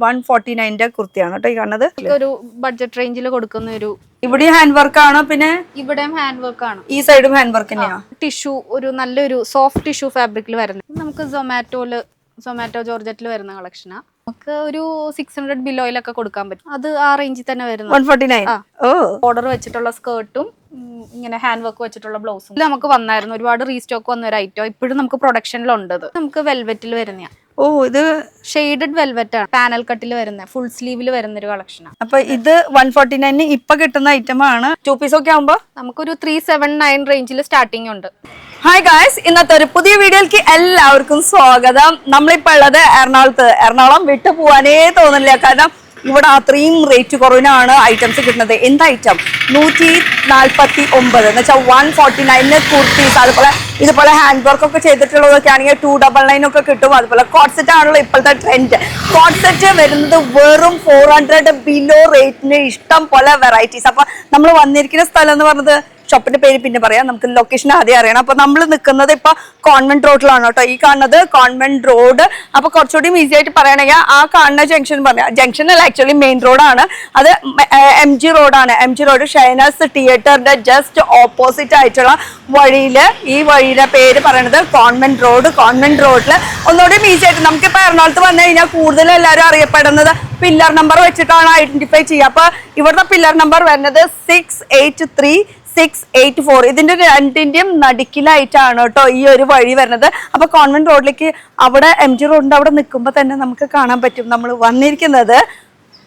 149 കുർത്തിയാണ് കേട്ടോ ഈ കാണുന്നത്. ഒരു ബഡ്ജറ്റ് റേഞ്ചിൽ കൊടുക്കുന്ന ഒരു ഇവിടെ ഹാൻഡ് വർക്ക് ആണോ? പിന്നെ ഇവിടെയും ഹാൻഡ് വർക്ക് ആണ്. ഈ സൈഡും ഹാൻഡ് വർക്ക് തന്നെയാ. ടിഷ്യൂ ഒരു നല്ലൊരു സോഫ്റ്റ് ടിഷ്യൂ ഫാബ്രിക്കിൽ വരുന്നത്. നമുക്ക് സൊമാറ്റോ ജോർജറ്റിൽ വരുന്ന കളക്ഷനാ. നമുക്ക് ഒരു 600 ബിലോയിലൊക്കെ കൊടുക്കാൻ പറ്റും. അത് ആ റേഞ്ചിൽ തന്നെ വരുന്നത്. 149 ഓർഡർ വെച്ചിട്ടുള്ള സ്കേർട്ടും ഇങ്ങനെ ഹാൻഡ് വർക്ക് വെച്ചിട്ടുള്ള ബ്ലൗസും ഇത് നമുക്ക് വന്നായിരുന്നു. ഒരുപാട് റീസ്റ്റോക്ക് വന്ന ഒരു ഐറ്റം ഇപ്പോഴും നമുക്ക് പ്രൊഡക്ഷനിലുണ്ട്. നമുക്ക് വെൽവെറ്റിൽ വരുന്ന ഇത് ഷെയ്ഡഡ് വെൽവെറ്റ് ആണ്. പാനൽ കട്ടിൽ വരുന്ന ഫുൾ സ്ലീവിൽ വരുന്ന ഒരു കളക്ഷനാണ്. അപ്പൊ ഇത് 149 ഇപ്പൊ കിട്ടുന്ന ഐറ്റം ആണ്. 2 പീസ് ഒക്കെ ആവുമ്പോ നമുക്കൊരു 379 റേഞ്ചിൽ സ്റ്റാർട്ടിംഗ് ഉണ്ട്. ഹായ് ഗായ്സ്, ഇന്നത്തെ ഒരു പുതിയ വീഡിയോയിലേക്ക് എല്ലാവർക്കും സ്വാഗതം. നമ്മളിപ്പോ ഉള്ളത് എറണാകുളം വിട്ടു പോവാനേ തോന്നില്ല. കാരണം ഇവിടെ അത്രയും റേറ്റ് കുറവിനാണ് ഐറ്റംസ് കിട്ടുന്നത്. എന്ത് ഐറ്റം? 149 എന്ന് വെച്ചാൽ 149 കുർത്തീസ്. അതുപോലെ ഇതുപോലെ ഹാൻഡ് വർക്ക് ഒക്കെ ചെയ്തിട്ടുള്ളതൊക്കെ ആണെങ്കിൽ 299 ഒക്കെ കിട്ടും. അതുപോലെ കോട്ട് സെറ്റ് ആണല്ലോ ഇപ്പോഴത്തെ ട്രെൻഡ്. കോട്ട് സെറ്റ് വരുന്നത് വെറും 400 ബിലോ റേറ്റിന് ഇഷ്ടം പോലെ വെറൈറ്റീസ്. അപ്പൊ നമ്മൾ വന്നിരിക്കുന്ന സ്ഥലം എന്ന് പറഞ്ഞത്, ഷോപ്പിന്റെ പേര് പിന്നെ പറയാം, നമുക്ക് ലൊക്കേഷൻ ആദ്യം അറിയണം. അപ്പൊ നമ്മൾ നിൽക്കുന്നത് ഇപ്പൊ കോൺവെന്റ് റോഡിലാണ് കേട്ടോ. ഈ കാണുന്നത് കോൺവെന്റ് റോഡ്. അപ്പൊ കുറച്ചുകൂടി ഈസി ആയിട്ട് പറയണെങ്കിൽ ആ കാണുന്ന ജംഗ്ഷൻ പറയാം. ജംഗ്ഷൻ അല്ല, ആക്ച്വലി മെയിൻ റോഡാണ്. അത് MG റോഡാണ്. MG റോഡ് ഷൈനാസ് തിയേറ്ററിന്റെ ജസ്റ്റ് ഓപ്പോസിറ്റ് ആയിട്ടുള്ള വഴിയില്, ഈ വഴിയുടെ പേര് പറയുന്നത് കോൺവെന്റ് റോഡ്. കോൺവെന്റ് റോഡില് ഒന്നുകൂടി ഈസി ആയിട്ട് നമുക്കിപ്പോ എറണാകുളത്ത് വന്നു കഴിഞ്ഞാൽ കൂടുതൽ എല്ലാവരും അറിയപ്പെടുന്നത് പില്ലർ നമ്പർ വെച്ചിട്ടാണ് ഐഡന്റിഫൈ ചെയ്യുക. അപ്പൊ ഇവിടുത്തെ പില്ലർ നമ്പർ വരുന്നത് 683 684. ഇതിന്റെ രണ്ടിന്റെയും നടുക്കിലായിട്ടാണ് കേട്ടോ ഈ ഒരു വഴി വരുന്നത്. അപ്പൊ കോൺവെന്റ് റോഡിലേക്ക് അവിടെ MG റോഡിന്റെ അവിടെ നിൽക്കുമ്പോൾ തന്നെ നമുക്ക് കാണാൻ പറ്റും നമ്മൾ വന്നിരിക്കുന്നത്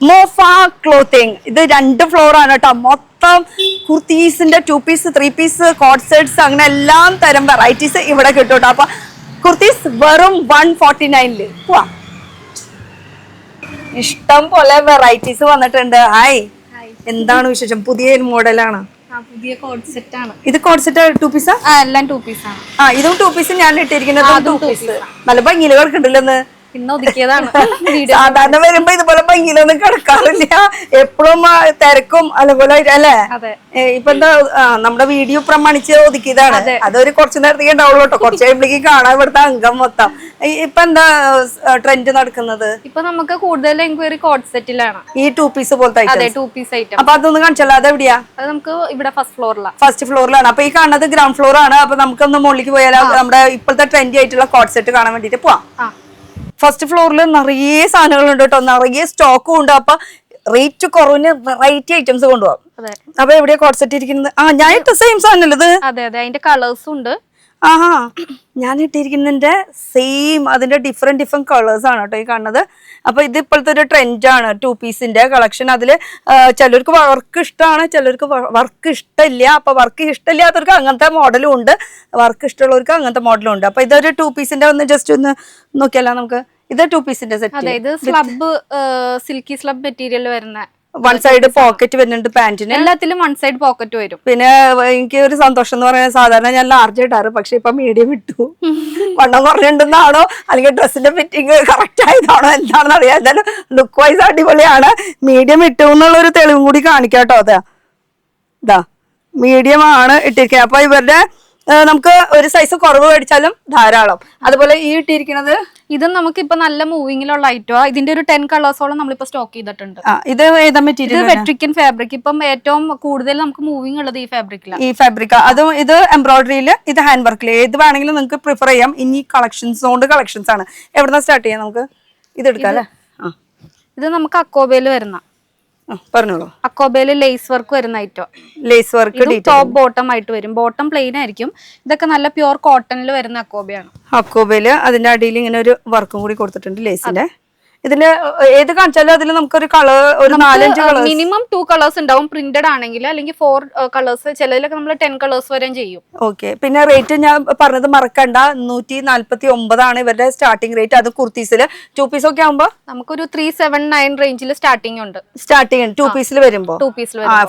മോഫ ക്ലോത്തിങ്. ഇത് 2 ഫ്ലോർ ആണ് കേട്ടോ. മൊത്തം കുർത്തീസിന്റെ 2 പീസ് 3 പീസ് കോട്ട് സെറ്റ്സ് അങ്ങനെ എല്ലാം തരം വെറൈറ്റീസ് ഇവിടെ കിട്ടും കേട്ടോ. അപ്പൊ കുർത്തീസ് വെറും 149 പോവാ. ഇഷ്ടം പോലെ വെറൈറ്റീസ് വന്നിട്ടുണ്ട്. ഹായ്, എന്താണ് വിശേഷം? പുതിയ മോഡലാണ്. പുതിയ കോട്ട് സെറ്റ് ആണ്. ഇത് കോട്ട് സെറ്റ് 2 പീസാ? എല്ലാം 2 പീസ് ആണ്. ഇതും 2 പീസ് ഞാൻ ഇട്ടിരിക്കുന്നത്. 2 പീസ് നല്ല ഭംഗിയില് കിടക്കണ്ടല്ലോ. ഇന്ന് ഒതുക്കിയതാണ്. സാധാരണ വരുമ്പോ ഇതുപോലെ ഭംഗിയിലൊന്നും കിടക്കാറില്ല. എപ്പോഴും തിരക്കും അതുപോലെ അല്ലേ? ഇപ്പൊ എന്താ നമ്മുടെ വീഡിയോ പ്രമാണിച്ച് ഒതുക്കിയതാണ്. അതൊരു കുറച്ചു നേരത്തേക്ക് ഉണ്ടാവുള്ളൂ കേട്ടോ. കുറച്ച് കഴിയുമ്പോഴേക്കും കാണാൻ ഇവിടുത്തെ അംഗം മൊത്തം. ഇപ്പൊ എന്താ ട്രെൻഡ് നടക്കുന്നത്? ഇപ്പൊ നമുക്ക് കൂടുതൽ എൻക്വയറി കോട്ട് സെറ്റിലാണ്. ഈ 2 പീസ് പോലത്തെ 2 പീസ് ഐറ്റം. അപ്പൊ അതൊന്ന് കാണിച്ചല്ലോ. അതെവിടെയാ? അത് നമുക്ക് ഇവിടെ ഫസ്റ്റ് ഫ്ലോറിലാണ്. അപ്പൊ ഈ കാണുന്നത് ഗ്രൗണ്ട് ഫ്ലോർ ആണ്. അപ്പൊ നമുക്കൊന്ന് മുകളിലേക്ക് പോയാലോ? നമ്മുടെ ഇപ്പോഴത്തെ ട്രെൻഡി ആയിട്ടുള്ള കോട്ട് സെറ്റ് കാണാൻ വേണ്ടിട്ട് പോവാം. ഫസ്റ്റ് ഫ്ലോറിൽ നിറയെ സാധനങ്ങളുണ്ട് കേട്ടോ. നിറയെ സ്റ്റോക്കും ഉണ്ട്. അപ്പൊ റേറ്റ് കുറവിന് വെറൈറ്റി ഐറ്റംസ് കൊണ്ടുപോകാം. അപ്പൊ എവിടെയാ കോട്ട് സെറ്റ് ഇരിക്കുന്നത്? ഞാൻ ഇട്ട സെയിം സാധനം ഇത്. അതെ, അതിന്റെ കളേഴ്സും ഉണ്ട്. ഞാൻ ഇട്ടിരിക്കുന്നതിന്റെ സെയിം, അതിന്റെ ഡിഫറെന്റ് കളേഴ്സ് ആണ് കേട്ടോ ഈ കാണുന്നത്. അപ്പൊ ഇത് ഇപ്പോഴത്തെ ഒരു ട്രെൻഡാണ് 2 പീസിന്റെ കളക്ഷൻ. അതില് ചിലർക്ക് വർക്ക് ഇഷ്ടമാണ്, ചിലർക്ക് വർക്ക് ഇഷ്ടമില്ല. അപ്പൊ വർക്ക് ഇഷ്ടമില്ലാത്തവർക്ക് അങ്ങനത്തെ മോഡലും ഉണ്ട്, വർക്ക് ഇഷ്ടമുള്ളവർക്ക് അങ്ങനത്തെ മോഡലും ഉണ്ട്. അപ്പൊ ഇതൊരു 2 പീസിന്റെ ഒന്ന് ജസ്റ്റ് ഒന്ന് നോക്കിയാലോ നമുക്ക്. ഇത് 2 പീസിന്റെ സെറ്റ്. ഇത് സ്ലബ് സിൽക്കി സ്ലബ് മെറ്റീരിയൽ വരുന്ന 1 സൈഡ് പോക്കറ്റ് വരുന്നുണ്ട് പാന്റിന്. എല്ലാത്തിലും 1 സൈഡ് പോക്കറ്റ് വരും. പിന്നെ എനിക്ക് ഒരു സന്തോഷം എന്ന് പറയുന്നത്, സാധാരണ ഞാൻ ലാർജ് ഇടാറ്, പക്ഷെ ഇപ്പൊ മീഡിയം ഇട്ടു. വണ്ണം കുറഞ്ഞിട്ടുണ്ടെന്നാണോ അല്ലെങ്കിൽ ഡ്രസ്സിന്റെ ഫിറ്റിംഗ് കറക്റ്റ് ആയതാണോ എന്താണെന്ന് അറിയാം. എന്തായാലും ലുക്ക് വൈസ് അടിപൊളിയാണ്. മീഡിയം ഇട്ടു എന്നുള്ളൊരു തെളിവും കൂടി കാണിക്കാട്ടോ. ഇതാ മീഡിയം ആണ് ഇട്ടിരിക്കുന്നത്. അപ്പൊ ഇവരുടെ നമുക്ക് ഒരു സൈസ് കുറവ് മേടിച്ചാലും ധാരാളം. അതുപോലെ ഈ ഇട്ടിരിക്കുന്നത് ഇത് നമുക്ക് ഇപ്പൊ നല്ല മൂവിങ്ങിലുള്ള ഐറ്റമാ. ഇതിന്റെ ഒരു 10 കളേഴ്സോളം നമ്മളിപ്പോ സ്റ്റോക്ക് ചെയ്തിട്ടുണ്ട്. ഇത് ഏതാ മെറ്റീരിയൽ? വെട്രിക്കൻ ഫാബ്രിക്. ഇപ്പം ഏറ്റവും കൂടുതൽ നമുക്ക് മൂവിങ് ഉള്ളത് ഈ ഫാബ്രിക്കിലാണ്. ഈ ഫാബ്രിക് അതും ഇത് എംബ്രോയിഡറിയില്, ഇത് ഹാൻഡ് വർക്കില്, ഏത് വേണമെങ്കിലും നിങ്ങൾക്ക് പ്രിഫർ ചെയ്യാം. ഇനി കളക്ഷൻസ് ആണ്. എവിടുന്ന സ്റ്റാർട്ട് ചെയ്യാം? നമുക്ക് ഇത് എടുക്കാം അല്ലേ? ഇത് നമുക്ക് അക്കോബയില് വരുന്ന, പറഞ്ഞോളൂ. അക്കോബയില് ലേസ് വർക്ക് വരുന്ന item. Lace work top bottom ആയിട്ട് വരും. ബോട്ടം പ്ലെയിൻ ആയിരിക്കും. ഇതൊക്കെ നല്ല പ്യുവർ കോട്ടണിൽ വരുന്ന അക്കോബയാണ്. അക്കോബയില് അതിന്റെ അടിയിൽ ഇങ്ങനെ ഒരു വർക്കും കൂടി കൊടുത്തിട്ടുണ്ട് ലേസിന്റെ. ഇതില് ഏത് കാണിച്ചാലും അതിൽ നമുക്കൊരു കളർ, ഒരു 4-5 കളർ, മിനിമം 2 കളേഴ്സ് ഉണ്ടാവും പ്രിന്റഡ് ആണെങ്കിൽ. അല്ലെങ്കിൽ 4 കളേഴ്സ്, ചിലതിലൊക്കെ നമ്മൾ 10 കളേഴ്സ് വരെയും ചെയ്യും. ഓക്കെ. പിന്നെ റേറ്റ് ഞാൻ പറഞ്ഞത് മറക്കണ്ട, 149 ആണ് ഇവരുടെ സ്റ്റാർട്ടിംഗ് റേറ്റ്. അത് കുർത്തീസില് 2 പീസ് ഒക്കെ ആകുമ്പോ നമുക്കൊരു 379 റേഞ്ചിൽ സ്റ്റാർട്ടിംഗ് ഉണ്ട്. 2 പീസിൽ വരുമ്പോ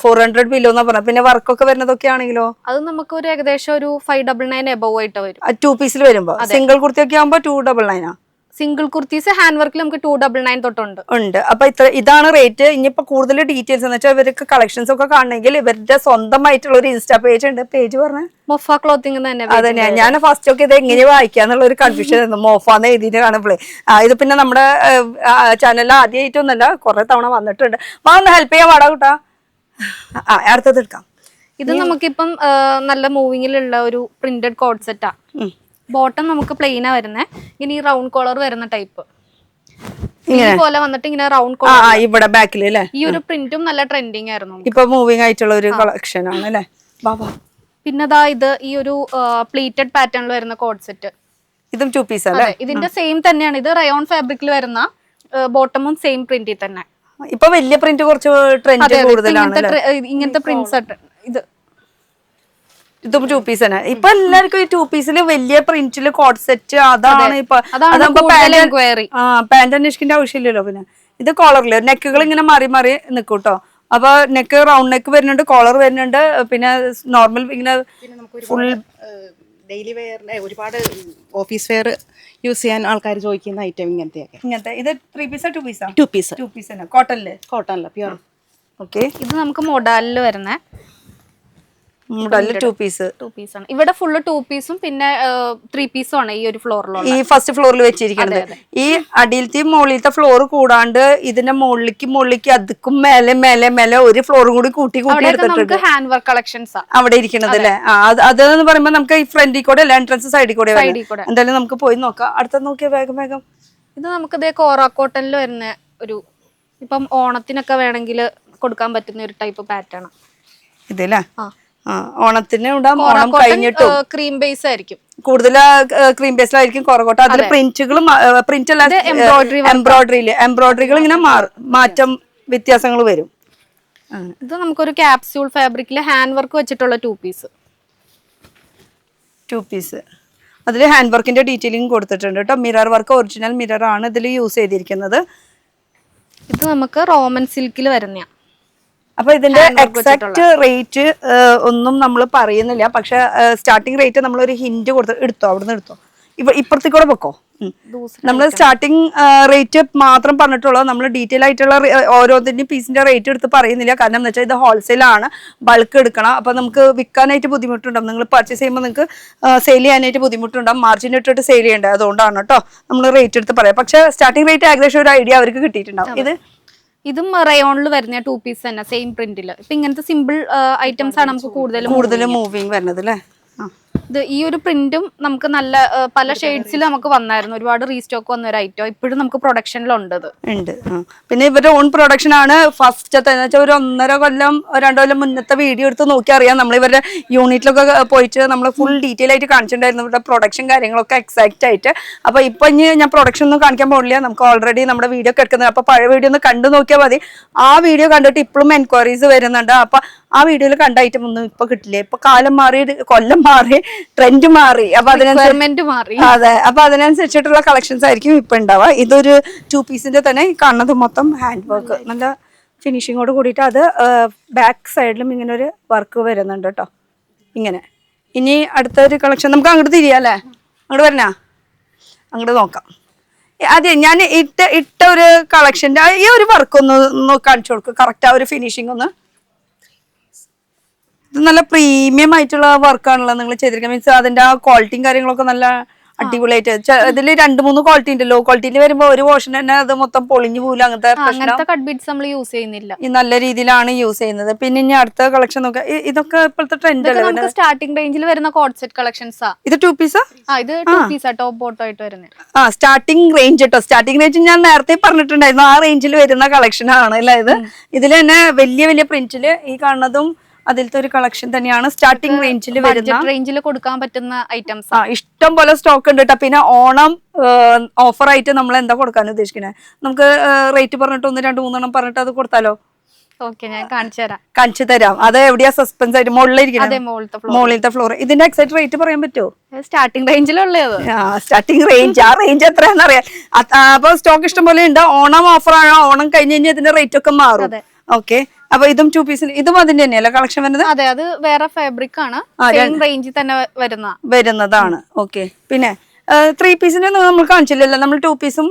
400 ബിലോ എന്നാ പറഞ്ഞത്. പിന്നെ വർക്കൊക്കെ വരുന്നതൊക്കെ ആണെങ്കിലോ അത് നമുക്ക് ഒരു ഏകദേശം ഒരു 599 എബവ് ആയിട്ട് വരും. 2 പീസിൽ വരുമ്പോ. സിംഗിൾ കുർത്തി ഒക്കെ ആകുമ്പോ 299. സിംഗിൾ കുർത്തീസ് ഹാൻഡ് വർക്കിൽ നമുക്ക് 299 തൊട്ടുണ്ട്. ഉണ്ട്. അപ്പൊ ഇതാണ് റേറ്റ്. ഇനിയിപ്പോ കൂടുതൽ ഡീറ്റെയിൽസ് എന്ന് വെച്ചാൽ ഇവർക്ക് കളക്ഷൻസ് ഒക്കെ കാണണമെങ്കിൽ ഇവരുടെ സ്വന്തമായിട്ടുള്ള ഒരു ഇൻസ്റ്റാ പേജ് ഉണ്ട്. പേജ് പറഞ്ഞ മൊഫ ക്ലോത്തിങ് തന്നെ. അതന്നെ, ഞാൻ ഫസ്റ്റ് ഒക്കെ ഇത് എങ്ങനെ വായിക്കാന്നുള്ള ഒരു കൺഫ്യൂഷൻ ആയിരുന്നു. മോഫാന്ന് എഴുതിയിട്ട് കാണുമ്പോഴേ ഇത് പിന്നെ നമ്മുടെ ചാനലിൽ ആദ്യമായിട്ടൊന്നല്ല, കുറെ തവണ വന്നിട്ടുണ്ട്. വാ ഒന്ന് ഹെൽപ്പ് ചെയ്യാൻ പാടാ കൂട്ടാ. അടുത്തത് എടുക്കാം. ഇത് നമുക്കിപ്പം നല്ല മൂവിങ്ങിലുള്ള ഒരു പ്രിന്റഡ് കോഡ് സെറ്റാ. ബോട്ടം നമുക്ക് പ്ലെയിനാ വരുന്നേ. ഇനി റൗണ്ട് കോളർ വരുന്ന ടൈപ്പ് പോലെ വന്നിട്ട് ഇങ്ങനെ റൗണ്ട് കോളർ ഇവിടെ ബാക്കിൽ അല്ലേ. ഈ ഒരു പ്രിന്റും നല്ല ട്രെൻഡിങ് ആയിരുന്നു, ഇപ്പൊ മൂവിങ് ആയിട്ടുള്ള ഒരു കളക്ഷൻ ആണ് അല്ലേ. പിന്നെ ഇത് ഈ ഒരു പ്ലീറ്റഡ് പാറ്റേണിൽ വരുന്ന കോഡ് സെറ്റ്. ഇതും 2 പീസ് അല്ലേ. ഇതിന്റെ സെയിം തന്നെയാണ്. ഇത് റയോൺ ഫാബ്രിക്കിൽ വരുന്ന ബോട്ടമും സെയിം പ്രിന്റിൽ തന്നെ. ഇപ്പൊ വലിയ പ്രിന്റ് കുറച്ച് ട്രെൻഡ് കൂടുതലാണ്. ഇങ്ങനത്തെ പ്രിന്റ്സ് ഇതും 2 പീസ് തന്നെ. ഇപ്പൊ എല്ലാവർക്കും ഈ 2 പീസില് വലിയ പ്രിന്റില് കോഡ് സെറ്റ് അതാണ് ഇപ്പൊ. പാന്റ് അന്വേഷിക്കേണ്ട ആവശ്യമില്ലല്ലോ. പിന്നെ ഇത് കോളറില് നെക്കുകൾ ഇങ്ങനെ മാറി മാറി നിൽക്കൂട്ടോ. അപ്പൊ നെക്ക് റൗണ്ട് നെക്ക് വരുന്നുണ്ട്, കോളർ വരുന്നുണ്ട്, പിന്നെ നോർമൽ ഇങ്ങനെ ഫുൾ ഡെയിലി വെയറിന്റെ ഒരുപാട് ഓഫീസ് വെയർ യൂസ് ചെയ്യാൻ ആൾക്കാർ ചോദിക്കുന്ന ഐറ്റം ഇങ്ങനത്തെ. ഇത് 3 പീസാ 2 പീസാ? 2 പീസ്. 2 പീസ് തന്നെ. കോട്ടണില് പ്യൂർ. ഓക്കെ. ഇത് നമുക്ക് മൊഡാലില് വരുന്ന 2 പീസ് ആണ്. ഇവിടെ ഫുള്ള് 2 പീസും പിന്നെ 3 പീസും ആണ് ഈ ഒരു ഫ്ലോറിലുള്ള. ഈ ഫസ്റ്റ് ഫ്ലോറിൽ വെച്ചിരിക്കുന്നത്. ഈ അടിയിലത്തെ മുകളിലത്തെ ഫ്ലോർ കൂടാണ്ട് ഇതിന്റെ മുകളിലേക്ക് അതുക്കും മേലെ മേലെ മേലെ ഒരു ഫ്ലോറും കൂടി കൂട്ടി എടുത്തിട്ടുണ്ട്. ഹാൻഡ് വർക്ക് കളക്ഷൻസ് അവിടെ ഇരിക്കുന്നത് അല്ലേ. അതെന്ന് പറയുമ്പോ നമുക്ക് ഈ ഫ്രണ്ടിൽ കൂടെ അല്ല, എൻട്രൻസ് സൈഡിൽ കൂടെ. എന്തായാലും നമുക്ക് പോയി നോക്കാം. അടുത്ത നോക്കിയാ വേഗം വേഗം. ഇത് നമുക്ക് കോറ കോട്ടണിൽ വരുന്ന ഒരു, ഇപ്പം ഓണത്തിനൊക്കെ വേണമെങ്കിൽ കൊടുക്കാൻ പറ്റുന്ന ഒരു ടൈപ്പ് പാറ്റേൺ ഇതല്ലേ. ഓണത്തിന് ഉണ്ടാവും. ഓണം കഴിഞ്ഞിട്ടും ക്രീം ബേസ് ആയിരിക്കും കൂടുതൽ. ക്രീം ബേസിലായിരിക്കും കുറകോട്ട. അതിൽ പ്രിന്റുകളും പ്രിന്റ് അല്ല എംബ്രോയിഡറികൾ ഇങ്ങനെ മാറ്റം വ്യത്യാസങ്ങൾ വരും. ഇത് നമുക്കൊരു ക്യാപ്സ്യൂൾ ഫാബ്രിക്കിൽ ഹാൻഡ് വർക്ക് വെച്ചിട്ടുള്ള 2 പീസ്. അതിൽ ഹാൻഡ് വർക്കിന്റെ ഡീറ്റെയിലിംഗ് കൊടുത്തിട്ടുണ്ട് കേട്ടോ. മിറർ വർക്ക് ഒറിജിനൽ മിറർ ആണ് ഇതിൽ യൂസ് ചെയ്തിരിക്കുന്നത്. ഇത് നമുക്ക് റോമൻ സിൽക്കിൽ വരുന്ന. അപ്പൊ ഇതിന്റെ എക്സാക്ട് റേറ്റ് ഒന്നും നമ്മൾ പറയുന്നില്ല. പക്ഷെ സ്റ്റാർട്ടിംഗ് റേറ്റ് നമ്മൾ ഒരു ഹിന്റ് എടുത്തോ, അവിടുന്ന് എടുത്തോ. ഇപ്പുറത്തേക്ക് കൂടെ പൊക്കോ. നമ്മൾ സ്റ്റാർട്ടിംഗ് റേറ്റ് മാത്രം പറഞ്ഞിട്ടുള്ളൂ. നമ്മൾ ഡീറ്റെയിൽ ആയിട്ടുള്ള ഓരോന്നിന്റെയും പീസിന്റെ റേറ്റ് എടുത്ത് പറയുന്നില്ല. കാരണം എന്ന് വെച്ചാൽ ഇത് ഹോൾസെയിൽ ആണ്, ബൾക്ക് എടുക്കണം. അപ്പൊ നമുക്ക് വിൽക്കാനായിട്ട് ബുദ്ധിമുട്ടുണ്ടാവും. നിങ്ങൾ പർച്ചേസ് ചെയ്യുമ്പോൾ നിങ്ങൾക്ക് സെയിൽ ചെയ്യാനായിട്ട് ബുദ്ധിമുട്ടുണ്ടാവും. മാർജിൻ ഇട്ടിട്ട് സെയിൽ ചെയ്യേണ്ടത്. അതുകൊണ്ടാണ് കേട്ടോ നമ്മൾ റേറ്റ് എടുത്ത് പറയാം. പക്ഷെ സ്റ്റാർട്ടിംഗ് റേറ്റ് ഏകദേശം ഒരു ഐഡിയ അവർക്ക് കിട്ടിയിട്ടുണ്ടാവും. ഇതും റയോണിൽ വരുന്ന 2 പീസ് തന്നെ, സെയിം പ്രിന്റില്. ഇപ്പൊ ഇങ്ങനത്തെ സിമ്പിൾ ഐറ്റംസ് ആണ് നമുക്ക് കൂടുതൽ മൂവിങ് വരുന്നത് അല്ലേ. ഇത് ഈ ഒരു പ്രിന്റും നമുക്ക് നല്ല പല ഷെയ്ഡ്സിൽ നമുക്ക് വന്നായിരുന്നു. ഒരുപാട് റീസ്റ്റോക്ക് വന്ന ഒരു ഐറ്റം ഇപ്പോഴും നമുക്ക് പ്രൊഡക്ഷനിലുണ്ട്. പിന്നെ ഇവരുടെ ഓൺ പ്രൊഡക്ഷൻ ആണ്. ഫസ്റ്റത്തെ ഒരു 1.5 കൊല്ലം 2 കൊല്ലം മുന്നത്തെ വീഡിയോ എടുത്ത് നോക്കി അറിയാം. നമ്മൾ ഇവരുടെ യൂണിറ്റിലൊക്കെ പോയിട്ട് നമ്മൾ ഫുൾ ഡീറ്റെയിൽ ആയിട്ട് കാണിച്ചിട്ടുണ്ടായിരുന്നു ഇവരുടെ പ്രൊഡക്ഷൻ കാര്യങ്ങളൊക്കെ എക്സാക്ട് ആയിട്ട്. അപ്പൊ ഇപ്പൊ ഇനി ഞാൻ പ്രൊഡക്ഷൻ ഒന്നും കാണിക്കാൻ പോകില്ല. നമുക്ക് ഓൾറെഡി നമ്മുടെ വീഡിയോ ഒക്കെ എടുക്കുന്നത്. അപ്പൊ പഴയ വീഡിയോ ഒന്ന് കണ്ടു നോക്കിയാൽ മതി. ആ വീഡിയോ കണ്ടിട്ട് ഇപ്പോഴും എൻക്വയറീസ് വരുന്നുണ്ട്. അപ്പൊ ആ വീഡിയോയിൽ കണ്ട ഐറ്റം ഒന്നും ഇപ്പൊ കിട്ടില്ല. ഇപ്പൊ കാലം മാറി, കൊല്ലം മാറി, ട്രെൻഡ് മാറി. അപ്പൊ അതെ, അപ്പൊ അതിനനുസരിച്ചിട്ടുള്ള കളക്ഷൻസ് ആയിരിക്കും ഇപ്പൊ ഉണ്ടാവുക. ഇതൊരു 2 പീസിന്റെ തന്നെ കാണുന്നത് മൊത്തം ഹാൻഡ് വർക്ക്, നല്ല ഫിനിഷിങ്ങോട് കൂടിയിട്ട്. അത് ബാക്ക് സൈഡിലും ഇങ്ങനെ ഒരു വർക്ക് വരുന്നുണ്ട് കേട്ടോ. ഇങ്ങനെ. ഇനി അടുത്തൊരു കളക്ഷൻ നമുക്ക് അങ്ങോട്ട് തിരിയാം അല്ലേ. അങ്ങോട്ട് വരണ, അങ്ങോട്ട് നോക്കാം. അതെ, ഞാൻ ഇട്ട ഒരു കളക്ഷന്റെ ഈ ഒരു വർക്ക് ഒന്ന് കാണിച്ചു കൊടുക്കും. കറക്റ്റ് ആ ഒരു ഫിനിഷിംഗ് ഒന്ന്. ഇത് നല്ല പ്രീമിയം ആയിട്ടുള്ള വർക്കാണല്ലോ നിങ്ങൾ ചെയ്തിരിക്കുന്നത്. മീൻസ് അതിന്റെ ആ ക്വാളിറ്റിയും കാര്യങ്ങളൊക്കെ നല്ല അടിപൊളിയായിട്ട്. ഇതിൽ 2-3 ക്വാളിറ്റി ഉണ്ട്. ലോ ക്വാളിറ്റിയിൽ വരുമ്പോ ഒരു പോർഷൻ തന്നെ അത് മൊത്തം പൊളിഞ്ഞു പോലും. അങ്ങനത്തെ കട്ട് ബീഡ്സ് നമ്മൾ യൂസ് ചെയ്യുന്നില്ല. ഈ നല്ല രീതിയിലാണ് യൂസ് ചെയ്യുന്നത്. പിന്നെ ഇനി അടുത്ത കളക്ഷൻ നോക്കാം. ഇതൊക്കെ ഇപ്പോഴത്തെ ട്രെൻഡ് അല്ലേ. സ്റ്റാർട്ടിംഗ് റേഞ്ചിൽ വരുന്ന കോഡ് സെറ്റ് കളക്ഷൻസ്. ഇത് 2 പീസാ? ഇത് 2 പീസാ ടോപ്പ് ബോട്ടം ആയിട്ട് വരുന്നത്. സ്റ്റാർട്ടിംഗ് റേഞ്ച് കേട്ടോ. സ്റ്റാർട്ടിംഗ് റേഞ്ച് ഞാൻ നേരത്തെ പറഞ്ഞിട്ടുണ്ടായിരുന്നു. ആ റേഞ്ചിൽ വരുന്ന കളക്ഷൻ ആണ് അല്ലേ ഇത്. ഇതിൽ തന്നെ വലിയ വലിയ പ്രിന്റില് ഈ കാണുന്നതും അതിലത്തെ ഒരു കളക്ഷൻ തന്നെയാണ്. സ്റ്റാർട്ടിംഗ് റേഞ്ചിൽ വരുന്ന, റേഞ്ചിൽ കൊടുക്കാൻ പറ്റുന്ന ഐറ്റംസ് ഇഷ്ടം പോലെ സ്റ്റോക്ക് ഉണ്ട് കേട്ടോ. പിന്നെ ഓണം ഓഫർ ആയിട്ട് നമ്മൾ എന്താ കൊടുക്കാൻ ഉദ്ദേശിക്കുന്നത്? നമുക്ക് റേറ്റ് പറഞ്ഞിട്ട് 1-2-3 പറഞ്ഞിട്ട് അത് കൊടുത്താലോ? ഞാൻ കാണിച്ചു തരാം. അത് എവിടെയാ സസ്പെൻസ് ആയിട്ട് മുകളിലത്തെ ഫ്ലോർ. ഇതിന്റെ എക്സാക്ട് റേറ്റ് പറയാൻ പറ്റുമോ? സ്റ്റാർട്ടിംഗ് റേഞ്ചിലുള്ളത്. സ്റ്റാർട്ടിംഗ് റേഞ്ച്, ആ റേഞ്ച് എത്രയാണെന്ന് അറിയാം. അപ്പൊ സ്റ്റോക്ക് ഇഷ്ടം പോലെ ഉണ്ട്. ഓണം ഓഫർ ആണ്. ഓണം കഴിഞ്ഞ് കഴിഞ്ഞാൽ ഇതിന്റെ റേറ്റ് ഒക്കെ മാറും. ഓക്കെ. അപ്പൊ ഇതും 2 പീസിൽ, ഇതും അതിന്റെ തന്നെയല്ലേ കളക്ഷൻ വരുന്നത്? അതെ, അത് വേറെ ഫാബ്രിക് ആണ്. റേഞ്ചിൽ തന്നെ വരുന്നതാണ്. ഓക്കെ. പിന്നെ 3 പീസിന്റെ നമ്മൾ കാണിച്ചില്ലല്ലോ, നമ്മൾ 2 പീസും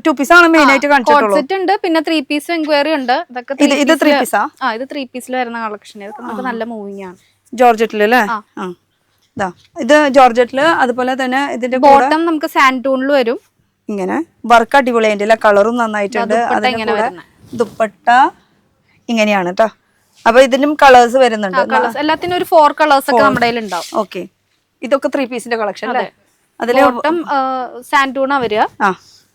ടു പീസാണ് മെയിൻ ആയിട്ട് കാണിച്ചിട്ടുള്ളൂ. സെറ്റ് ഉണ്ട്, പിന്നെ 3 പീസ് എൻക്വയറി ഉണ്ട്. ഇതൊക്കെ ഇത് 3 പീസാ? ഇത് 3 പീസിൽ വരുന്ന കളക്ഷൻ. ഇതൊക്കെ നമുക്ക് നല്ല മൂവിങ് ആണ്. ജോർജറ്റില് അല്ലേ? ഇത് ജോർജറ്റില്. അതുപോലെ തന്നെ ഇതിന്റെ ബോട്ടം നമുക്ക് സാൻഡൂണിൽ വരും. ഇങ്ങനെ വർക്ക് അടിപൊളി, അതിന്റെ കളറും നന്നായിട്ടുണ്ട്. ദുപ്പട്ട ഇങ്ങനെയാണ് കേട്ടോ. അപ്പൊ ഇതിനും കളേഴ്സ് വരുന്നുണ്ട്. എല്ലാത്തിനും ഒരു 4 കളേഴ്സ് ഒക്കെ നമ്മുടെ കയ്യിൽ ഉണ്ടാവും. ഓക്കെ, ഇതൊക്കെ 3 പീസിന്റെ കളക്ഷൻ അല്ലേ? അതില് ബോട്ടം സാൻഡൂണാ വരിക.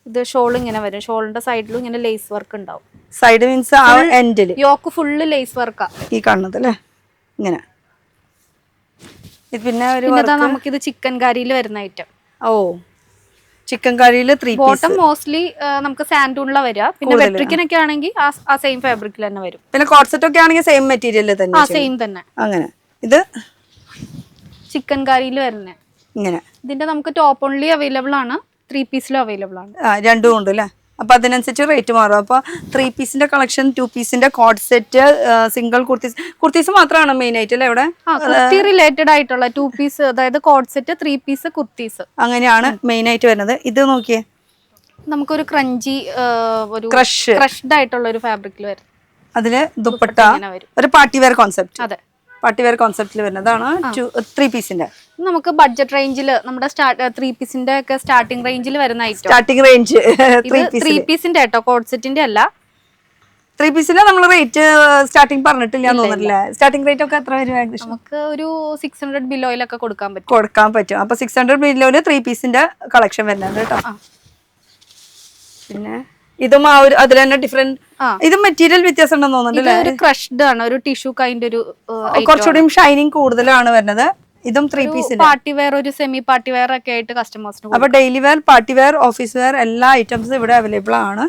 ഇത് ഷോൾ ഇങ്ങനെ വരും. ഷോളിന്റെ സൈഡിലും ഇങ്ങനെ ലേസ് വർക്ക് ഉണ്ടാവും. സൈഡ് മീൻസ് എൻഡില് യോക്ക് ഫുള്ള് ലേസ് വർക്കാ ഈ കാണുന്നത് അല്ലേ? ഇങ്ങനെ. ഇത് പിന്നെ നമുക്കിത് ചിക്കൻ കറിയിൽ വരുന്ന ഐറ്റം. ഓ, ചിക്കൻ കറിയില് 3 പീസ്. ബോട്ടം മോസ്റ്റ്ലി നമുക്ക് സാൻഡൂണിലാ വരിക. പിന്നെ വെട്രിക്കനൊക്കെ ആണെങ്കിൽ ആ സെയിം ഫാബ്രിക്കിൽ തന്നെ വരും. പിന്നെ കോട്ട്സെറ്റ് ഒക്കെ ആണെങ്കിൽ സെയിം മെറ്റീരിയൽ തന്നെ. സെയിം തന്നെ. അങ്ങനെ. ഇത് ചിക്കൻ കറിയിൽ വരുന്നേ ഇങ്ങനെ. ഇതിന്റെ നമുക്ക് ടോപ്പ് ഓൺലി അവൈലബിൾ ആണ്, 3 പീസിലും അവൈലബിൾ ആണ്. രണ്ടും ഉണ്ട് അല്ലേ? അപ്പൊ അതിനനുസരിച്ച് റേറ്റ് മാറും. അപ്പൊ 3 പീസിന്റെ കളക്ഷൻ, 2 പീസിന്റെ കോഡ് സെറ്റ്, സിംഗിൾ കുർത്തീസ് മാത്രമാണ് മെയിൻ ആയിട്ട് അല്ലേ ഇവിടെ? കുർത്തി റിലേറ്റഡ് ആയിട്ടുള്ള 2 പീസ്, അതായത് കോഡ് സെറ്റ്, 3 പീസ് കുർത്തീസ്, അങ്ങനെയാണ് മെയിൻ ആയിട്ട് വരുന്നത്. ഇത് നോക്കിയേ, നമുക്കൊരു ക്രഞ്ചി ഒരു ക്രഷ്ഡ് ആയിട്ടുള്ള ഒരു ഫാബ്രിക്കിൽ വരും. അതില് ദുപ്പട്ട ഒരു പാർട്ടി വെയർ കോൺസെപ്റ്റ്. അതെ, പാർട്ടി വെയർ കോൺസെപ്റ്റിൽ വരുന്നതാണ് 3 പീസിന്റെ. നമുക്ക് ബഡ്ജറ്റ് റേഞ്ചിൽ നമ്മുടെ 3 പീസിന്റെ ഒക്കെ സ്റ്റാർട്ടിംഗ് റേഞ്ചിൽ വരുന്ന ഐറ്റം. സ്റ്റാർട്ടിംഗ് റേഞ്ച് 3 പീസിന്റെ കേട്ടോ, കോഡ് സെറ്റിന്റെ അല്ല. 3 പീസിന്റെ നമ്മൾ റേറ്റ് സ്റ്റാർട്ടിംഗ് പറഞ്ഞിട്ടില്ല തോന്നുന്നില്ലേ? സ്റ്റാർട്ടിംഗ് റേറ്റ് ഒക്കെ എത്ര വരും? നമുക്ക് ഒരു 600 ബിലോയിലൊക്കെ കൊടുക്കാൻ പറ്റും. അപ്പൊ 600 ബിലോയില് 3 പീസിന്റെ കളക്ഷൻ വരുന്നുണ്ട് കേട്ടോ. പിന്നെ ഇതും ആ ഒരു അതിൽ തന്നെ ഡിഫറെന്റ്. ഇത് മെറ്റീരിയൽ വ്യത്യാസം ഉണ്ടെന്ന് തോന്നുന്നുണ്ട്. ഒരു ക്രഷ്ഡ് ആണ്, ഒരു ടിഷ്യൂ കൈൻഡ് ഒരു കുറച്ചുകൂടി ഷൈനിങ് കൂടുതലാണ് വരുന്നത്. ഇതും 3 പീസിന്റെ പാർട്ടി വെയർ, ഒരു സെമി പാർട്ടി വെയർ ഒക്കെ ആയിട്ട് കസ്റ്റമേഴ്സിന്. അപ്പൊ daily wear, party wear, office wear എല്ലാ ഐറ്റംസും ഇവിടെ അവൈലബിൾ ആണ്.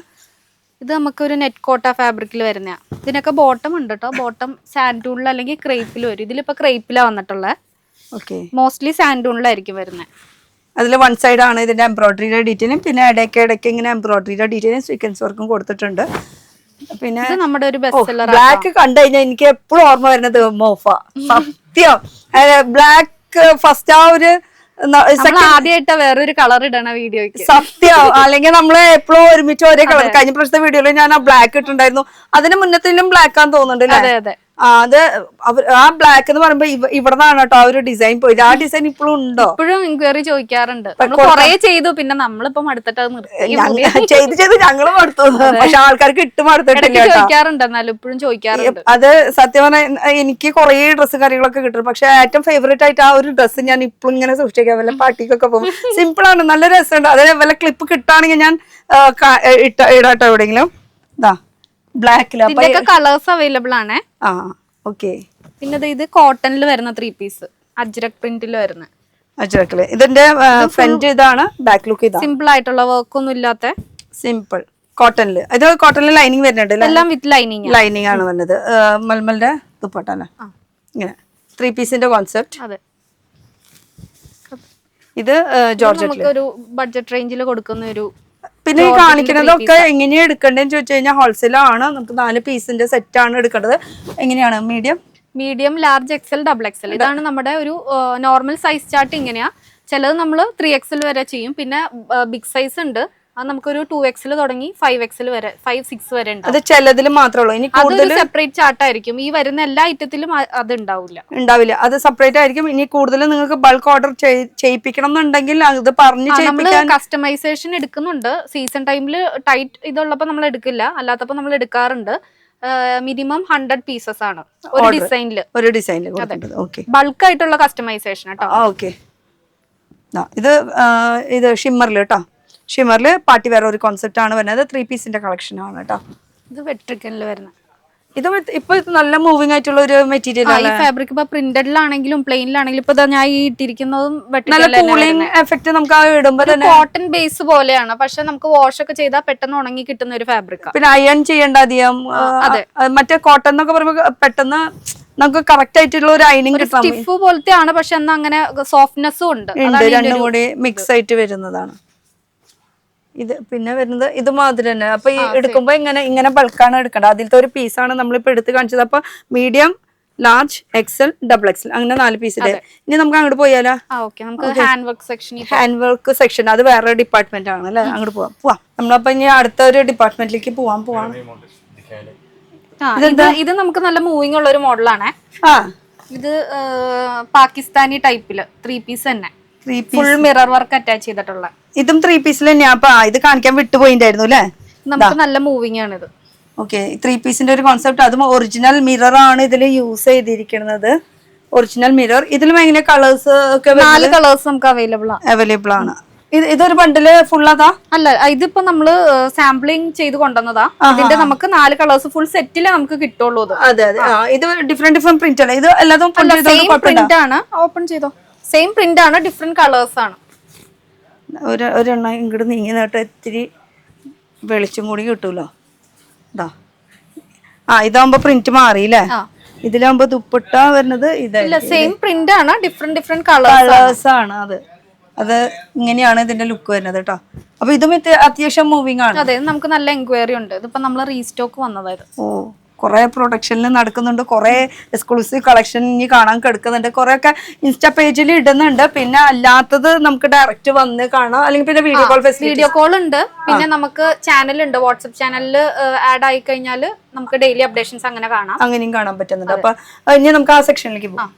ഇത് നമുക്ക് ഒരു നെറ്റ് കോട്ട ഫാബ്രിക്കിൽ വരുന്ന. ഇതിനൊക്കെ ബോട്ടം ഉണ്ട് കേട്ടോ. ബോട്ടം സാൻഡൂണിൽ അല്ലെങ്കിൽ ക്രേപ്പിൽ വരും. ഇതിലിപ്പോ ക്രേപ്പിലാ വന്നിട്ടുള്ളത്. ഓക്കെ, മോസ്റ്റ്ലി സാൻഡൂണിലായിരിക്കും വരുന്നത്. അതിൽ 1 സൈഡ് ആണ് ഇതിന്റെ എംബ്രോയിഡറിയുടെ ഡീറ്റെയിലും, പിന്നെ ഇടയ്ക്ക് ഇങ്ങനെ എംബ്രോയിഡറിയുടെ ഡീറ്റെയിലും സ്വീക്വൻസ് വർക്കും കൊടുത്തിട്ടുണ്ട്. പിന്നെ നമ്മുടെ ഒരു ബെസ്റ്റ് സെല്ലർ. ബ്ലാക്ക് കണ്ടു കഴിഞ്ഞാൽ എനിക്ക് എപ്പോഴും ഓർമ്മ വരുന്നത് മോഫ. സത്യം, ബ്ലാക്ക് ഫസ്റ്റ് ആ ഒരു ആദ്യമായിട്ട് വേറൊരു കളർ ഇടണ വീഡിയോക്ക്. സത്യം, അല്ലെങ്കിൽ നമ്മള് എപ്പോഴും ഒരുമിച്ച് ഒരേ കളർ. കഴിഞ്ഞ പ്രാവശ്യത്തെ വീഡിയോയിൽ ഞാൻ ആ ബ്ലാക്ക് ഇട്ടുണ്ടായിരുന്നു. അതിന് മുന്നത്തിലും ബ്ലാക്ക് ആണെന്ന് തോന്നുന്നുണ്ട്. അതെ, അത് ആ ബ്ലാക്ക് എന്ന് പറയുമ്പോ ഇവിടെ നിന്നാണ് കേട്ടോ ആ ഒരു ഡിസൈൻ പോയത്. ആ ഡിസൈൻ ഇപ്പോഴും ഉണ്ടോ? ഇപ്പോഴും എൻക്വയറി ചോദിക്കാറുണ്ട്. കൊറേ ചെയ്തു, പിന്നെ നമ്മളിപ്പോ മടുത്തിട്ട് ചെയ്ത് ഞങ്ങളും മടുത്തു. പക്ഷെ ആൾക്കാർക്ക് ഇട്ട് മടുത്തിട്ടില്ല. ചോദിക്കാറുണ്ട്, എന്നാലും ഇപ്പോഴും ചോദിക്കാറുണ്ട്. അത് സത്യം പറഞ്ഞാൽ എനിക്ക് കുറെ ഡ്രസ്സ് കാര്യങ്ങളൊക്കെ കിട്ടും. പക്ഷെ ഏറ്റവും ഫേവറേറ്റ് ആയിട്ട് ആ ഒരു ഡ്രസ്സ് ഞാൻ ഇപ്പോഴും ഇങ്ങനെ സൂക്ഷിക്കാം. വല്ല പാർട്ടിക്കൊക്കെ പോകും. സിമ്പിൾ ആണ്, നല്ല രസമുണ്ട്. അതേ വല്ല ക്ലിപ്പ് കിട്ടാണെങ്കിൽ ഞാൻ ഇടാട്ടോ എവിടെയെങ്കിലും. ഇതിന്റെയൊക്കെ കളേഴ്സ് അവൈലബിൾ ആണ്. ഓക്കെ. പിന്നെ ഇത് കോട്ടണിൽ വരുന്ന 3 പീസ്, അജ്രക് പ്രിന്റിൽ വരുന്ന. അജ്രക്കില് ഇതിന്റെ ഫ്രണ്ട് ഇതാണ്, ബാക്ക് ലുക്ക് ഇതാണ്. സിമ്പിൾ ആയിട്ടുള്ള വർക്ക് ഒന്നും ഇല്ലാത്ത സിമ്പിൾ കോട്ടണില്. ഇത് കോട്ടണില് ലൈനിങ് വരുന്നുണ്ട്. എല്ലാം വിത്ത് ലൈനിങ് ആണ് വരുന്നത്. മൽമലിന്റെ ദുപ്പട്ട അല്ലേ? ഇങ്ങനെ 3 പീസിന്റെ കോൺസെപ്റ്റ്. അതെ. ഇത് ജോർജറ്റ് ഒരു ബഡ്ജറ്റ് റേഞ്ചിൽ കൊടുക്കുന്ന ഒരു. പിന്നെ ഈ കാണിക്കുന്നതൊക്കെ എങ്ങനെയാ എടുക്കേണ്ടതെന്ന് ചോദിച്ചു കഴിഞ്ഞാൽ ഹോൾസെയിൽ ആണ്. നമുക്ക് 4 പീസിന്റെ സെറ്റ് ആണ് എടുക്കേണ്ടത്. എങ്ങനെയാണ്? Medium, large, XL, double XL. ഇതാണ് നമ്മുടെ ഒരു നോർമൽ സൈസ് ചാർട്ട്. ഇങ്ങനെയാ. ചിലത് നമ്മൾ 3XL വരെ ചെയ്യും. പിന്നെ ബിഗ് സൈസ് ഉണ്ട്, അത് നമുക്കൊരു 2XL തുടങ്ങി 5XL വരെ, 5, 6 വരെ ഉണ്ട്. അത് ചിലതിൽ മാത്രമേ ഉള്ളൂ. ഇനി കൂടുതൽ സെപ്പറേറ്റ് ചാർട്ട് ആയിരിക്കും. ഈ വരുന്ന എല്ലാ ഐറ്റത്തിലും അത് ഉണ്ടാവില്ല. അത് സെപ്പറേറ്റ് ആയിരിക്കും. ഇനി കൂടുതൽ നിങ്ങൾക്ക് ബൾക്ക് ഓർഡർ ചെയ്യിപ്പിക്കണം എന്നുണ്ടെങ്കിൽ അത് പറഞ്ഞ് ചെയ്യിപ്പിക്കാൻ കസ്റ്റമൈസേഷൻ എടുക്കുന്നുണ്ട്. സീസൺ ടൈമിൽ ടൈറ്റ് ഇതുള്ളപ്പോ നമ്മൾ എടുക്കില്ല, അല്ലാത്തപ്പോ നമ്മൾ എടുക്കാറുണ്ട്. മിനിമം 100 പീസസ് ആണ് ഒരു ഡിസൈനിൽ. ബൾക്ക് ആയിട്ടുള്ള കസ്റ്റമൈസേഷൻ കേട്ടോ. ഓക്കെ. ഇത് ഷിമ്മറിൽ കേട്ടോ. ഷിമറില് പാർട്ടി വെയർ ഒരു കോൺസെപ്റ്റ് ആണ് വരുന്നത്. 3 പീസിന്റെ കളക്ഷൻ ആണ് കേട്ടോ. ഇത് വെട്രിക്കനിൽ വരുന്ന. ഇത് ഇപ്പൊ നല്ല മൂവിംഗ് ആയിട്ടുള്ള ഒരു മെറ്റീരിയൽ ആണ്. ഈ ഫാബ്രിക് ഇപ്പൊ പ്രിന്റഡിലാണെങ്കിലും പ്ലെയിനിലാണെങ്കിലും ഇപ്പൊ ഞാൻ ഈ ഇട്ടിരിക്കുന്നതും നല്ല കൂളിംഗ് എഫക്ട് നമുക്ക് ആ ഇടുമ്പോ തന്നെ. കോട്ടൺ ബേസ് പോലെയാണ്, പക്ഷെ നമുക്ക് വാഷ് ഒക്കെ ചെയ്താൽ പെട്ടെന്ന് ഉണങ്ങി കിട്ടുന്ന ഒരു ഫാബ്രിക്. പിന്നെ അയൺ ചെയ്യേണ്ട അധികം. മറ്റേ കോട്ടൺ എന്നൊക്കെ പറയുമ്പോ പെട്ടെന്ന് നമുക്ക് കറക്റ്റ് ആയിട്ടുള്ള ഒരു അയണിങ് കിട്ടാൻ. സ്റ്റിഫ് പോലത്തെ ആണ്, പക്ഷെ എന്നാ അങ്ങനെ സോഫ്റ്റ്നെസ്സും ഉണ്ട്. രണ്ടും കൂടി മിക്സ് ആയിട്ട് വരുന്നതാണ് ഇത്. പിന്നെ വരുന്നത് ഇത് മാതിരി തന്നെ. അപ്പൊ ഈ എടുക്കുമ്പോ ഇങ്ങനെ ബൾക്കാണ് എടുക്കേണ്ടത്. അതിലത്തെ ഒരു പീസാണ് നമ്മളിപ്പോ എടുത്ത് കാണിച്ചത്. അപ്പൊ medium, large XL double Excel അങ്ങനെ 4 പീസില്. ഇനി നമുക്ക് അങ്ങോട്ട് പോയാലോ? ഓക്കെ, നമുക്ക് hand work section hand work section അത് വേറെ ഡിപ്പാർട്ട്മെന്റ് ആണ് അല്ലേ? അങ്ങോട്ട് പോവാം. നമ്മളപ്പോ ഇനി അടുത്ത ഒരു ഡിപ്പാർട്ട്മെന്റിലേക്ക് പോവാണ്. ഇത് നമുക്ക് നല്ല മൂവിങ് ഉള്ള ഒരു മോഡലാണ്. ഇത് പാകിസ്ഥാനി ടൈപ്പില് 3 പീസ് തന്നെ, ഫുൾ മിറർ വർക്ക് അറ്റാച്ച് ചെയ്തിട്ടുള്ള. ഇതും 3 പീസിൽ തന്നെയാ. അപ്പൊ ഇത് കാണിക്കാൻ വിട്ടുപോയിണ്ടായിരുന്നു അല്ലേ? നമുക്ക് നല്ല മൂവിങ് ആണ് ഇത്. ഓക്കെ, 3 പീസിന്റെ ഒരു കോൺസെപ്റ്റ്. അതും ഒറിജിനൽ മിറർ ആണ് ഇതിൽ യൂസ് ചെയ്തിരിക്കുന്നത്. Original mirror. ഇതിലും എങ്ങനെ കളേഴ്സ് ഒക്കെ? 4 കളേഴ്സ് നമുക്ക് അവൈലബിൾ ആണ്. ഇതൊരു ബണ്ടില് ഫുൾ അതാ? അല്ല, ഇതിപ്പോ നമ്മള് സാമ്പിളിങ് ചെയ്ത് കൊണ്ടുവന്നതാ. ഇതിന്റെ നമുക്ക് 4 കളേഴ്സ് ഫുൾ സെറ്റില് നമുക്ക് കിട്ടുള്ളൂ. അതെ. ഇത് ഡിഫറെന്റ് പ്രിന്റ് അല്ലേ? ഇത് എല്ലാതും പ്രിന്റ് ആണ്. ഓപ്പൺ ചെയ്തോ. സെയിം പ്രിന്റ് ആണ്, ഡിഫറെന്റ് കളേഴ്സ് ആണ്. ഒരെണ്ണം ഇങ്ങോട്ട് നീങ്ങി നേട്ട് ഇത്തിരി വെളിച്ചം കൂടി കിട്ടൂലോ. ഇതാവുമ്പോ പ്രിന്റ് മാറിയില്ലേ? ഇതിലാവുമ്പോ ദുപ്പട്ട വരുന്നത് ഇല്ല, സെയിം പ്രിന്റ് ആണ്, ഡിഫറെന്റ് കളേഴ്സ് ആണ്. അത് ഇങ്ങനെയാണ് ഇതിന്റെ ലുക്ക് വരുന്നത് കേട്ടോ. അപ്പൊ ഇതും അത്യാവശ്യം മൂവിങ് ആണ്. അതെ, നമുക്ക് നല്ല എൻക്വയറി ഉണ്ട്. ഇതിപ്പോ നമ്മള് റീസ്റ്റോക്ക് വന്നതായത്. കുറെ പ്രൊഡക്ഷനിൽ നടക്കുന്നുണ്ട്, കുറെ എക്സ്ക്ലൂസീവ് കളക്ഷൻ ഇനി കാണാൻ കിടക്കുന്നുണ്ട്. കുറെ ഒക്കെ ഇൻസ്റ്റാ പേജിൽ ഇടുന്നുണ്ട്. പിന്നെ അല്ലാത്തത് നമുക്ക് ഡയറക്റ്റ് വന്ന് കാണാം, അല്ലെങ്കിൽ പിന്നെ വീഡിയോ കോൾ ഉണ്ട്. പിന്നെ നമുക്ക് ചാനൽ ഉണ്ട്, വാട്സ്ആപ്പ് ചാനലിൽ ആഡ് ആയി കഴിഞ്ഞാൽ നമുക്ക് ഡെയിലി അപ്ഡേഷൻസ് അങ്ങനെ കാണാം. അങ്ങനെയും കാണാൻ പറ്റുന്നുണ്ട്. അപ്പൊ ഇനി നമുക്ക് ആ സെക്ഷനിലേക്ക് പോകാം.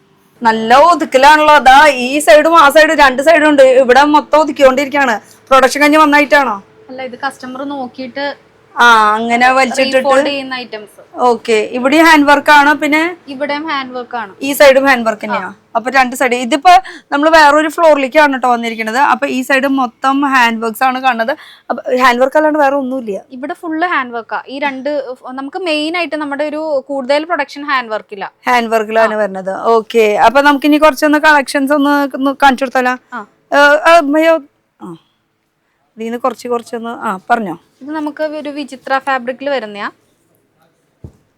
നല്ല ഒതുക്കലാണല്ലോ. അതാ ഈ സൈഡും ആ സൈഡും 2 സൈഡും ഉണ്ട്. ഇവിടെ മൊത്തം ഒതുക്കിക്കൊണ്ടിരിക്കുകയാണ്. പ്രൊഡക്ഷൻ കഴിഞ്ഞ് വന്ന ഐറ്റാണോ? അല്ല, ഇത് കസ്റ്റമർ നോക്കിയിട്ട് അങ്ങനെ വലിച്ചിട്ടിട്ട് ഐറ്റംസ്. ഓക്കെ, ഇവിടെ ഹാൻഡ് വർക്ക് ആണ്. പിന്നെ ഇവിടെയും ഹാൻഡ് വർക്ക് ആണ്. ഈ സൈഡും ഹാൻഡ് വർക്ക് തന്നെയാ. അപ്പൊ 2 സൈഡ്. ഇതിപ്പോ നമ്മൾ വേറൊരു ഫ്ലോറിലേക്കാണ് കേട്ടോ വന്നിരിക്കുന്നത്. അപ്പൊ ഈ സൈഡ് മൊത്തം ഹാൻഡ് വർക്ക്സ് ആണ് കാണുന്നത്. അപ്പൊ ഹാൻഡ് വർക്ക് അല്ലാണ്ട് വേറെ ഒന്നുമില്ല. ഇവിടെ ഫുള്ള് ഹാൻഡ് വർക്കാ. ഈ 2 നമുക്ക് മെയിൻ ആയിട്ട് നമ്മുടെ ഒരു കൂടുതൽ പ്രൊഡക്ഷൻ ഹാൻഡ് വർക്കിലാണ് വരുന്നത്. ഓക്കെ, അപ്പൊ നമുക്ക് ഇനി കുറച്ചൊന്ന് കളക്ഷൻസ് ഒന്ന് കാണിച്ചു കൊടുത്താലോ? ഇതിന്ന് കുറച്ചൊന്ന് പറഞ്ഞോ. ഇത് നമുക്ക് ഒരു വിചിത്ര ഫാബ്രിക്കിൽ വരുന്ന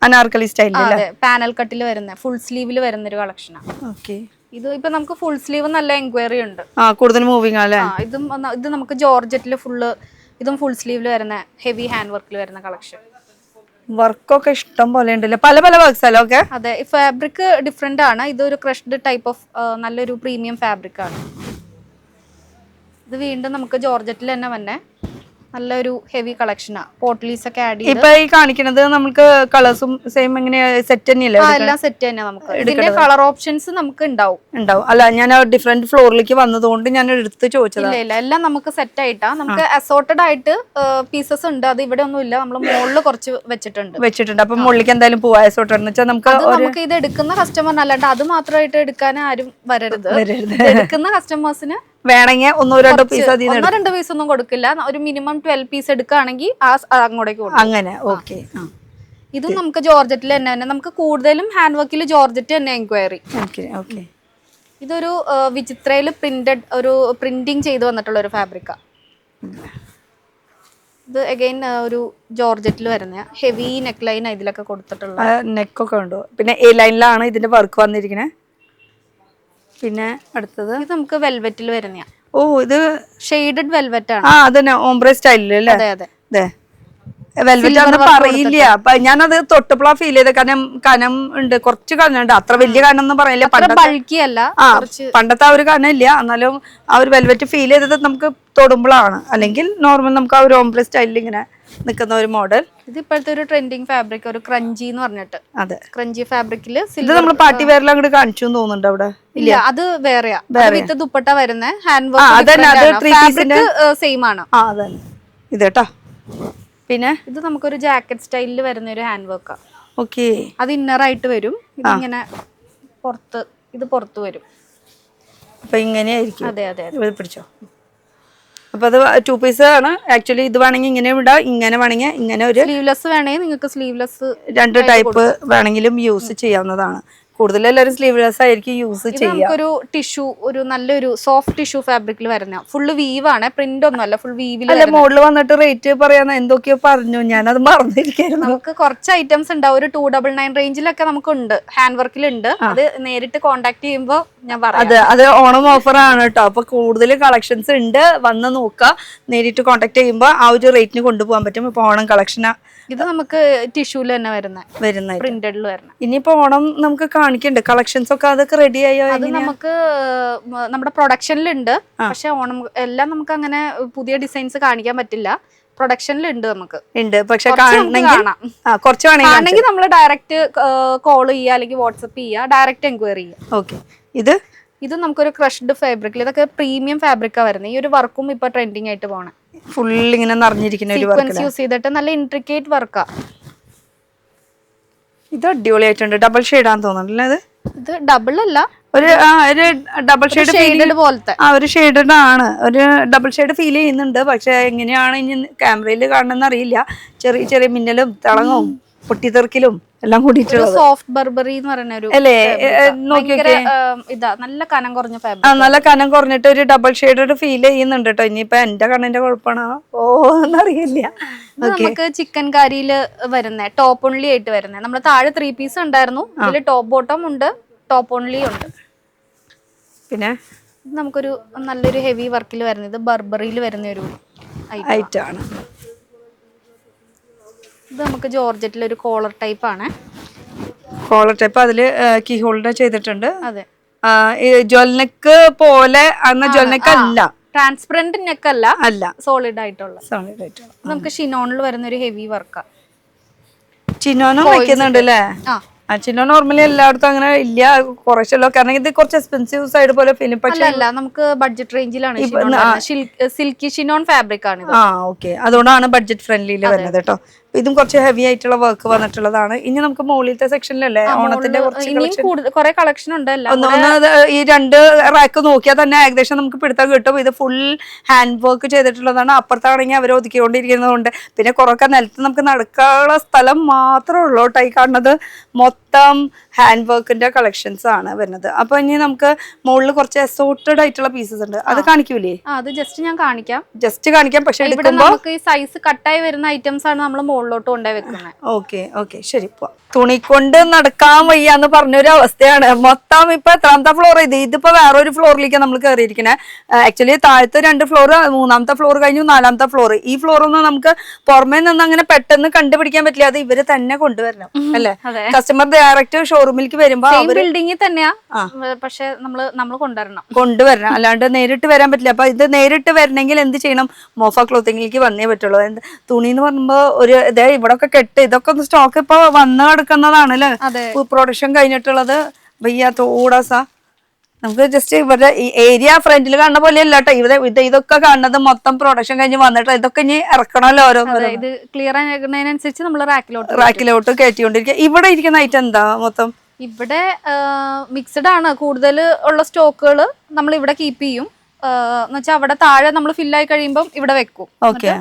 അനാർക്കലി സ്റ്റൈലില് പാനൽ കട്ടിൽ വരുന്ന ഫുൾ സ്ലീവിൽ വരുന്ന ഒരു കളക്ഷനാണ്. ഓക്കെ, ഇത് ഇപ്പൊ നമുക്ക് ഫുൾ സ്ലീവ് നല്ല എൻക്വയറി ഉണ്ട്. കൂടുതൽ മൂവിങ് അല്ലേ? ഇത് നമുക്ക് ജോർജറ്റില് ഇതും ഫുൾ സ്ലീവിൽ വരുന്ന ഹെവി ഹാൻഡ് വർക്കിൽ വരുന്ന കളക്ഷൻ. വർക്കൊക്കെ ഇഷ്ടം പോലെ ഉണ്ടല്ലോ, പല വർക്ക്സ് അല്ലേ? ഓക്കെ, അതെ. ഈ ഫാബ്രിക് ഡിഫറെന്റ് ആണ്. ഇതൊരു ക്രഷ്ഡ് ടൈപ്പ് ഓഫ് നല്ലൊരു പ്രീമിയം ഫാബ്രിക് ആണ്. ഇത് വീണ്ടും നമുക്ക് ജോർജറ്റിൽ തന്നെ വന്നെ നല്ലൊരു ഹെവി കളക്ഷനാ. പോട്ട്ലീസ് ഒക്കെ ആഡ് ചെയ്ത്. ഇപ്പൊ ഈ കാണിക്കുന്നത് നമുക്ക് കളേഴ്സും സെയിം എങ്ങനെ സെറ്റ് തന്നെയല്ലേ? എല്ലാം സെറ്റ് തന്നെ. നമുക്ക് ഇതിന്റെ കളർ ഓപ്ഷൻസ് നമുക്ക് ഉണ്ടാവും. അല്ല, ഞാൻ ഡിഫറെന്റ് ഫ്ലോറിലേക്ക് വന്നതുകൊണ്ട് ഞാൻ എടുത്ത് ചോദിച്ചത്. ഇല്ല, എല്ലാം നമുക്ക് സെറ്റ് ആയിട്ടാ. നമുക്ക് അസോർട്ടഡ് ആയിട്ട് പീസസ് ഉണ്ട്. അത് ഇവിടെ ഒന്നും ഇല്ല, നമ്മൾ മുകളിൽ കുറച്ച് വെച്ചിട്ടുണ്ട്. അപ്പൊ മുകളിലേക്ക് എന്തായാലും പോവാ. അസോർട്ടഡ് എന്ന് വെച്ചാൽ നമുക്ക് ഇത് എടുക്കുന്ന കസ്റ്റമറിന് അല്ലാണ്ട് അത് മാത്രമായിട്ട് എടുക്കാൻ ആരും വരരുത്. എടുക്കുന്ന കസ്റ്റമേഴ്സിന് വേണമെങ്കിൽ 1-2 പീസ് 1-2 പീസ് ഒന്നും കൊടുക്കില്ല. ഒരു മിനിമം 12 പീസ് എടുക്കുകയാണെങ്കിൽ അങ്ങോട്ടേക്ക് കൊടുക്കും. അങ്ങനെ. ഓക്കെ, ഇതും നമുക്ക് ജോർജറ്റിൽ തന്നെ നമുക്ക് കൂടുതലും ഹാൻഡ് വർക്കിൽ ജോർജറ്റ് തന്നെ എൻക്വയറി. ഇതൊരു വിചിത്രയിൽ പ്രിന്റിങ് ചെയ്ത് വന്നിട്ടുള്ള ഒരു ഫാബ്രിക്കാ. ഇത് അഗൈൻ ഒരു ജോർജറ്റിൽ വരുന്ന ഹെവി നെക്ക് ലൈൻ ഇതിലൊക്കെ കൊടുത്തിട്ടുള്ള നെക്കൊക്കെ ഉണ്ടോ? പിന്നെ എ ലൈനിലാണ് ഇതിന്റെ വർക്ക് വന്നിരിക്കുന്നത്. പിന്നെ അടുത്തത് ഇത് നമുക്ക് വെൽവെറ്റിൽ വരുന്ന. ഇത് ഷെയ്ഡഡ് വെൽവെറ്റ് ആണ്. അതന്നെ ഓംബ്രെ സ്റ്റൈലില് അല്ലേ? അതെ. വെൽവെറ്റ് ആണെന്ന് പറയില്ല. ഞാനത് തൊട്ടപ്പോഴാ ഫീൽ ചെയ്ത. കനം ഉണ്ട്, കുറച്ച് കനുണ്ട്. അത്ര വലിയ കനം പറയില്ല. പണ്ടത്തെ ആ ഒരു കനം ഇല്ല. എന്നാലും ആ ഒരു വെൽവെറ്റ് ഫീൽ ചെയ്തത് നമുക്ക് തൊടുമ്പോഴാണ്. അല്ലെങ്കിൽ നോർമൽ നമുക്ക് ആ ഒരു ഓംബ്രെ സ്റ്റൈലിൽ ഇങ്ങനെ നിൽക്കുന്ന ഒരു മോഡൽ. ഇത് ഇപ്പോഴത്തെ ഒരു ട്രെൻഡിങ് ഫാബ്രിക്, ഒരു ക്രഞ്ചി എന്ന് പറഞ്ഞിട്ട്. അതെ, ക്രഞ്ചി ഫാബ്രിക്കില് ഇത് നമ്മൾ പാർട്ടി വെയറിൽ അങ്ങോട്ട് കാണിച്ചു തോന്നുന്നുണ്ട്. അവിടെ ഇല്ല, അത് വേറെയാ. വിത്ത് ദുപ്പട്ട വരുന്ന ഹാൻഡ് സെയിം ആണ്. ഇതേട്ടാ. പിന്നെ ഇത് നമുക്കൊരു ജാക്കറ്റ് സ്റ്റൈലിൽ വരുന്ന ഒരു ഹാൻഡ് വർക്കാ. ഓക്കെ, അത് ഇന്നറായിട്ട് വരും. ഇതിങ്ങനെ പുറത്ത് വരും. അപ്പൊ ഇങ്ങനെയായിരിക്കും. അതെ. പിടിച്ചോ. അപ്പൊ അത് 2 പീസ് ആണ് ആക്ച്വലി. ഇത് വേണമെങ്കിൽ ഇങ്ങനെ വിടാം, ഇങ്ങനെ വേണമെങ്കിൽ ഇങ്ങനെ. ഒരു സ്ലീവ്ലെസ് വേണമെങ്കിൽ നിങ്ങൾക്ക് സ്ലീവ്ലെസ് 2 ടൈപ്പ് വേണമെങ്കിലും യൂസ് ചെയ്യാവുന്നതാണ്. കൂടുതൽ എല്ലാവരും സ്ലീവ്ലെസ് ആയിരിക്കും യൂസ് ചെയ്യുക. ഒരു ടിഷ്യൂ, ഒരു നല്ലൊരു സോഫ്റ്റ് ടിഷ്യൂ ഫാബ്രിക്കിൽ വരുന്ന ഫുള്ള് വീവ് ആണ്, പ്രിന്റ് ഒന്നും അല്ല, ഫുൾ വീവിൽ. മോഡൽ വന്നിട്ട് റേറ്റ് പറയാന്ന് എന്തൊക്കെയോ പറഞ്ഞു, ഞാനത് മറന്നിരിക്കുന്നു. നമുക്ക് കുറച്ച് ഐറ്റംസ് ഉണ്ടാവും. ഒരു 299 റേഞ്ചിലൊക്കെ നമുക്കുണ്ട്, ഹാൻഡ് വർക്കിലുണ്ട്. അത് നേരിട്ട് കോൺടാക്ട് ചെയ്യുമ്പോൾ ഞാൻ പറയാം. അത് ഓണം ഓഫർ ആണ് കേട്ടോ. അപ്പൊ കൂടുതൽ കളക്ഷൻസ് ഉണ്ട്, വന്ന് നോക്കുക. നേരിട്ട് കോൺടാക്ട് ചെയ്യുമ്പോൾ ആ ഒരു റേറ്റിന് കൊണ്ടുപോകാൻ പറ്റും. ഇപ്പൊ ഓണം കളക്ഷൻ ഇത് നമുക്ക് ടിഷ്യൂല് തന്നെ വരുന്ന പ്രിന്റഡിൽ വരുന്ന. ഇനിയിപ്പോ ഓണം നമുക്ക് കാണിക്കണ്ട് കളക്ഷൻസ് ഒക്കെ അതൊക്കെ റെഡി ആയോ? അത് നമുക്ക് നമ്മുടെ പ്രൊഡക്ഷനിലുണ്ട്. പക്ഷെ ഓണം എല്ലാം നമുക്ക് അങ്ങനെ പുതിയ ഡിസൈൻസ് കാണിക്കാൻ പറ്റില്ല. പ്രൊഡക്ഷനിലുണ്ട് നമുക്ക് ഉണ്ട്. പക്ഷെ കാണണമെങ്കിൽ നമ്മൾ ഡയറക്റ്റ് കോൾ ചെയ്യുക അല്ലെങ്കിൽ വാട്സപ്പ് ചെയ്യുക, ഡയറക്റ്റ് എൻക്വയറി ചെയ്യുക. ഓക്കെ. ഇത് നമുക്കൊരു ക്രഷ്ഡ് ഫാബ്രിക്കിൽ, ഇതൊക്കെ പ്രീമിയം ഫാബ്രിക്കാ വരുന്നത്. ഈ ഒരു വർക്കും ഇപ്പൊ ട്രെൻഡിങ് ആയിട്ട് പോണേ. ഫുൾ ഇങ്ങനെ നിറഞ്ഞിരിക്കുന്ന ഒരു സീക്വൻസ് യൂസ് ചെയ്തിട്ട് നല്ല ഇൻട്രിക്കേറ്റ് വർക്കാ. ഇത് അടിപൊളിയായിട്ടുണ്ട്. ഡബിൾ ഷെയ്ഡാന്ന് തോന്നുന്നുണ്ടല്ലേ? ഇത് ഡബിൾ അല്ല, ഒരു ഡബിൾ ഷെയ്ഡ് പോലത്തെ ഒരു ഷെയ്ഡഡ് ആണ്. ഒരു ഡബിൾ ഷെയ്ഡ് ഫീൽ ചെയ്യുന്നുണ്ട്. പക്ഷെ എങ്ങനെയാണ് ഇനി ക്യാമറയിൽ കാണണമെന്ന് അറിയില്ല. ചെറിയ ചെറിയ മിന്നലും തിളങ്ങും പൊട്ടിത്തെറിക്കലും എല്ലാം കൂടിയിട്ടുള്ളത്. സോഫ്റ്റ് ബർബറി എന്ന് പറയുന്ന ഒരു അല്ലേ? നോക്കിയൊക്കെ ഇതാ നല്ല കനം കുറഞ്ഞ ഫാബ്രിക്. നല്ല കനം കുറഞ്ഞിട്ട് ഒരു ഡബിൾ ഷെയ്ഡ് ഫീൽ ചെയ്യുന്നുണ്ട് കേട്ടോ. ഇനിയിപ്പോ എന്റെ കണ്ണിന്റെ കുഴപ്പമാണോ എന്നറിയില്ല. നമുക്ക് ചിക്കൻ കാരിയില് വരുന്നേ ടോപ്പ് ഓൺലി ആയിട്ട് വരുന്നേ. നമ്മുടെ താഴെ 3 പീസ് ഉണ്ടായിരുന്നു. ഇതില് ടോപ്പ് ബോട്ടം ഉണ്ട്, ടോപ്പ് ഓൺലി ഉണ്ട്. പിന്നെ നമുക്കൊരു നല്ലൊരു ഹെവി വർക്കിൽ വരുന്നത് ഇത് ബർബറിയിൽ വരുന്ന ഒരു ഐറ്റം ആണ്. ഇത് നമുക്ക് ജോർജറ്റിൽ ഒരു കോളർ ടൈപ്പ് ആണ്. കോളർ ടൈപ്പ് അതില് കീ ഹോൾഡർ ചെയ്തിട്ടുണ്ട്. അതെ, ജ്വൽനെക്ക് പോലെ ജ്വൽനെക്ക് അല്ല, ട്രാൻസ്പെറന്റ് നെക്ക് അല്ല, സോളിഡ് ആയിട്ടുള്ള. നമുക്ക് ഷിനോണിൽ വരുന്ന ഒരു ഹെവി വർക്കാ. ചിനോനും വയ്ക്കുന്നുണ്ട് അല്ലേ? ചിന്നോ നോർമലി എല്ലായിടത്തും അങ്ങനെ ഇല്ല, കുറച്ചല്ലോ. കാരണം ഇത് കുറച്ച് എക്സ്പെൻസീവ് സൈഡ് പോലെ ഫിലിം. പക്ഷേ നമുക്ക് ബഡ്ജറ്റ് റേഞ്ചിലാണ്. സിൽക്കി ഷിനോൺ ഫാബ്രിക് ആണ്. ഓക്കെ, അതുകൊണ്ടാണ് ബഡ്ജറ്റ് ഫ്രണ്ട്ലിയിൽ വരുന്നത് കേട്ടോ. ഇതും കുറച്ച് ഹെവി ആയിട്ടുള്ള വർക്ക് വന്നിട്ടുള്ളതാണ്. ഇനി നമുക്ക് മുകളിലത്തെ സെക്ഷനിലല്ലേ ഓണത്തിന്റെ കുറെ കളക്ഷൻ ഉണ്ട്. ഈ 2 റാക്ക് നോക്കിയാൽ തന്നെ ഏകദേശം നമുക്ക് പിടുത്തം കിട്ടും. ഇത് ഫുൾ ഹാൻഡ് വർക്ക് ചെയ്തിട്ടുള്ളതാണ്. അപ്പുറത്താണെങ്കിൽ അവർ ഒതുക്കിക്കൊണ്ടിരിക്കുന്നതുകൊണ്ട് പിന്നെ കുറൊക്കെ നിലത്ത് നമുക്ക് നടക്കാനുള്ള സ്ഥലം മാത്രമേ ഉള്ളൂ. ഈ കാണുന്നത് മൊത്തം ഹാൻഡ് വർക്കിന്റെ കളക്ഷൻസ് ആണ് വരുന്നത്. അപ്പൊ ഇനി നമുക്ക് മുകളിൽ കുറച്ച് അസോർട്ടഡ് ആയിട്ടുള്ള പീസസ് ഉണ്ട്. അത് കാണിക്കൂലേ? അത് ജസ്റ്റ് ഞാൻ കാണിക്കാം. പക്ഷെ ഈ സൈസ് കട്ടായി വരുന്ന ഐറ്റംസ് ആണ് നമ്മൾ മുകളിലോട്ട് കൊണ്ടുപോയി വെക്കുന്നത്. ഓക്കെ ശരി. തുണി കൊണ്ട് നടക്കാൻ വയ്യാന്ന് പറഞ്ഞൊരു അവസ്ഥയാണ്. മൊത്തം ഇപ്പൊ എത്രാമത്തെ ഫ്ലോർ ഇതിപ്പോ വേറൊരു ഫ്ലോറിലേക്ക് നമ്മൾ കയറിയിരിക്കണേ. ആക്ച്വലി താഴത്തെ 2 ഫ്ലോർ, 3ാമത്തെ ഫ്ലോർ കഴിഞ്ഞു, 4ാമത്തെ ഫ്ലോർ. ഈ ഫ്ലോറൊന്നും നമുക്ക് പുറമേ നിന്ന് അങ്ങനെ പെട്ടെന്ന് കണ്ടുപിടിക്കാൻ പറ്റില്ല. അത് ഇവര് തന്നെ കൊണ്ടുവരണം അല്ലെ? കസ്റ്റമർ ഡയറക്റ്റ് ഷോറൂമിലേക്ക് വരുമ്പോ ബിൽഡിംഗിൽ തന്നെയാ, പക്ഷെ നമ്മൾ കൊണ്ടുവരണം, അല്ലാണ്ട് നേരിട്ട് വരാൻ പറ്റില്ല. അപ്പൊ ഇത് നേരിട്ട് വരണമെങ്കിൽ എന്ത് ചെയ്യണം? മോഫ ക്ലോത്തിങ്ങിലേക്ക് വന്നേ പറ്റുള്ളൂ. തുണി എന്ന് പറയുമ്പോ ഒരു ഇവിടെ ഒക്കെ കെട്ട് ഇതൊക്കെ സ്റ്റോക്ക് ഇപ്പൊ വന്ന് കിടക്കുന്നതാണ് അല്ലേ? പ്രൊഡക്ഷൻ കഴിഞ്ഞിട്ടുള്ളത്. വയ്യാത്തോടാസാ നമുക്ക് ജസ്റ്റ് ഇവരുടെ ഈ ഏരിയ ഫ്രണ്ടിൽ കാണുന്ന പോലെ അല്ല കേട്ടോ. ഇതൊക്കെ കാണുന്നത് മൊത്തം പ്രൊഡക്ഷൻ കഴിഞ്ഞ് വന്നിട്ട് ഇതൊക്കെ ഇനി ഇറക്കണമല്ലോ ഓരോന്ന്. ഇത് ക്ലിയർ ആകുന്നതിനനുസരിച്ച് നമ്മൾ റാക്കിലോട്ട് കയറ്റിക്കൊണ്ടിരിക്കുക. ഇവിടെ ഇരിക്കുന്ന ഐറ്റം എന്താ മൊത്തം? ഇവിടെ മിക്സഡ് ആണ്. കൂടുതൽ ഉള്ള സ്റ്റോക്കുകൾ നമ്മൾ ഇവിടെ കീപ്പ് ചെയ്യും. എന്നുവെച്ചാൽ അവിടെ താഴെ നമ്മൾ ഫില്ലായി കഴിയുമ്പോൾ ഇവിടെ വെക്കും,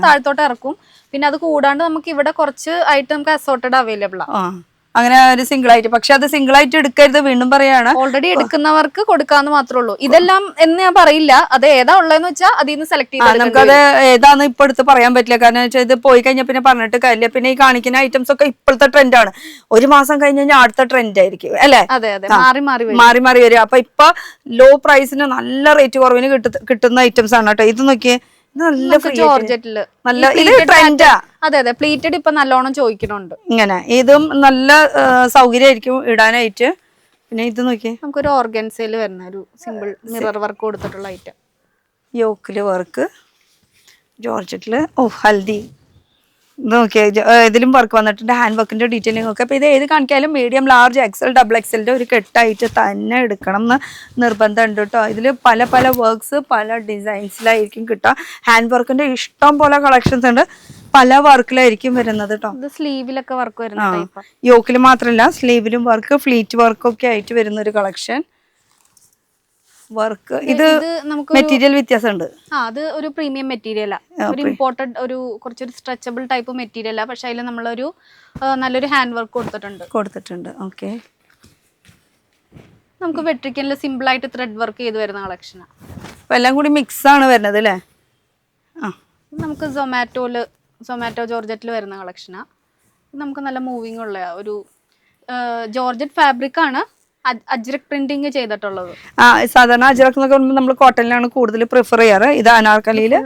താഴത്തോട്ട് ഇറക്കും. പിന്നെ അത് കൂടാണ്ട് നമുക്ക് ഇവിടെ കുറച്ച് ഐറ്റം നമുക്ക് അസോർട്ടഡ് അവൈലബിൾ ആണ്. അങ്ങനെ ഒരു സിംഗിൾ ആയിട്ട്. പക്ഷെ അത് സിംഗിൾ ആയിട്ട് എടുക്കരുത്, വീണ്ടും പറയാണ്. ഓൾറെഡി എടുക്കുന്നവർക്ക് കൊടുക്കാന്ന് മാത്രമേ ഉള്ളൂ. ഇതെല്ലാം എന്ന് ഞാൻ പറയില്ല. അത് ഏതാ ഉള്ളതെന്ന് വെച്ചാൽ അതിൽ നിന്ന് സെലക്ട് ചെയ്ത് നമുക്കത് ഏതാന്ന് ഇപ്പൊ എടുത്ത് പറയാൻ പറ്റില്ല. കാരണം വെച്ചാൽ ഇത് പോയി കഴിഞ്ഞാൽ പിന്നെ പറഞ്ഞിട്ട് കാര്യമില്ല. പിന്നെ ഈ കാണിക്കുന്ന ഐറ്റംസ് ഒക്കെ ഇപ്പോഴത്തെ ട്രെൻഡാണ്. ഒരു മാസം കഴിഞ്ഞ് കഴിഞ്ഞാൽ അടുത്ത ട്രെൻഡ് ആയിരിക്കും അല്ലെ? മാറി മാറി വരും. അപ്പൊ ഇപ്പൊ ലോ പ്രൈസിന് നല്ല റേറ്റ് കുറവിന് കിട്ടുന്ന ഐറ്റംസ് ആണ് കേട്ടോ. ഇത് നോക്കിയേ, ജോർജറ്റില് അതെ പ്ലീറ്റഡ് ഇപ്പൊ നല്ലോണം ചോദിക്കുന്നുണ്ട്. ഇങ്ങനെ ഇതും നല്ല സൗകര്യമായിരിക്കും ഇടാനായിട്ട്. പിന്നെ ഇത് നോക്കിയേ, നമുക്കൊരു ഓർഗൻസയിൽ വരുന്ന ഒരു സിമ്പിൾ മിറർ വർക്ക് കൊടുത്തിട്ടുള്ള ഐറ്റം. യോക്കില് വർക്ക് ജോർജറ്റില്. ഹൽദി നോക്കിയേ, ഇതിലും വർക്ക് വന്നിട്ടുണ്ട്. ഹാൻഡ് വർക്കിന്റെ ഡീറ്റെയിലിംഗ് ഒക്കെ. അപ്പൊ ഇത് ഏത് കാണിക്കാലും മീഡിയം, ലാർജ്, എക്സൽ, ഡബിൾ എക്സലിന്റെ ഒരു കെട്ടായിട്ട് തന്നെ എടുക്കണം എന്ന് നിർബന്ധം ഉണ്ട് കേട്ടോ. ഇതിൽ പല പല വർക്ക്സ് പല ഡിസൈൻസിലായിരിക്കും കിട്ടുക. ഹാൻഡ് വർക്കിന്റെ ഇഷ്ടം പോലെ കളക്ഷൻസ് ഉണ്ട്. പല വർക്കിലായിരിക്കും വരുന്നത് കേട്ടോ. സ്ലീവിലൊക്കെ വർക്ക് വരുന്നത്, യോക്കിൽ മാത്രമല്ല സ്ലീവിലും വർക്ക്, ഫ്ലീറ്റ് വർക്കൊക്കെ ആയിട്ട് വരുന്ന ഒരു കളക്ഷൻ. വർക്ക് ഇത് മെറ്റീരിയൽ വ്യത്യാസമുണ്ട്. അത് ഒരു പ്രീമിയം മെറ്റീരിയലാ, ഒരു ഇമ്പോർട്ടഡ് ഒരു കുറച്ചൊരു സ്ട്രെച്ചബിൾ ടൈപ്പ് മെറ്റീരിയലാ. പക്ഷെ അതിൽ നമ്മളൊരു നല്ലൊരു ഹാൻഡ് വർക്ക് കൊടുത്തിട്ടുണ്ട്. ഓക്കെ, നമുക്ക് വെട്രിക്കനിൽ സിമ്പിൾ ആയിട്ട് ത്രെഡ് വർക്ക് ചെയ്ത് വരുന്ന കളക്ഷനാണ്. അപ്പൊ എല്ലാം കൂടി മിക്സ് ആണ് വരുന്നത് അല്ലേ? നമുക്ക് സൊമാറ്റോ ജോർജറ്റിൽ വരുന്ന കളക്ഷനാ. നമുക്ക് നല്ല മൂവിങ് ഉള്ള ഒരു ജോർജറ്റ് ഫാബ്രിക് ആണ്. അജ്രക് പ്രിന്റിങ് ചെയ്തിട്ടുള്ളത്. സാധാരണ അജ്രക് എന്നൊക്കെ പറയുമ്പോൾ നമ്മൾ കോട്ടണിലാണ് കൂടുതൽ പ്രിഫർ ചെയ്യാറ്. ഇത് അനാർക്കലിയില്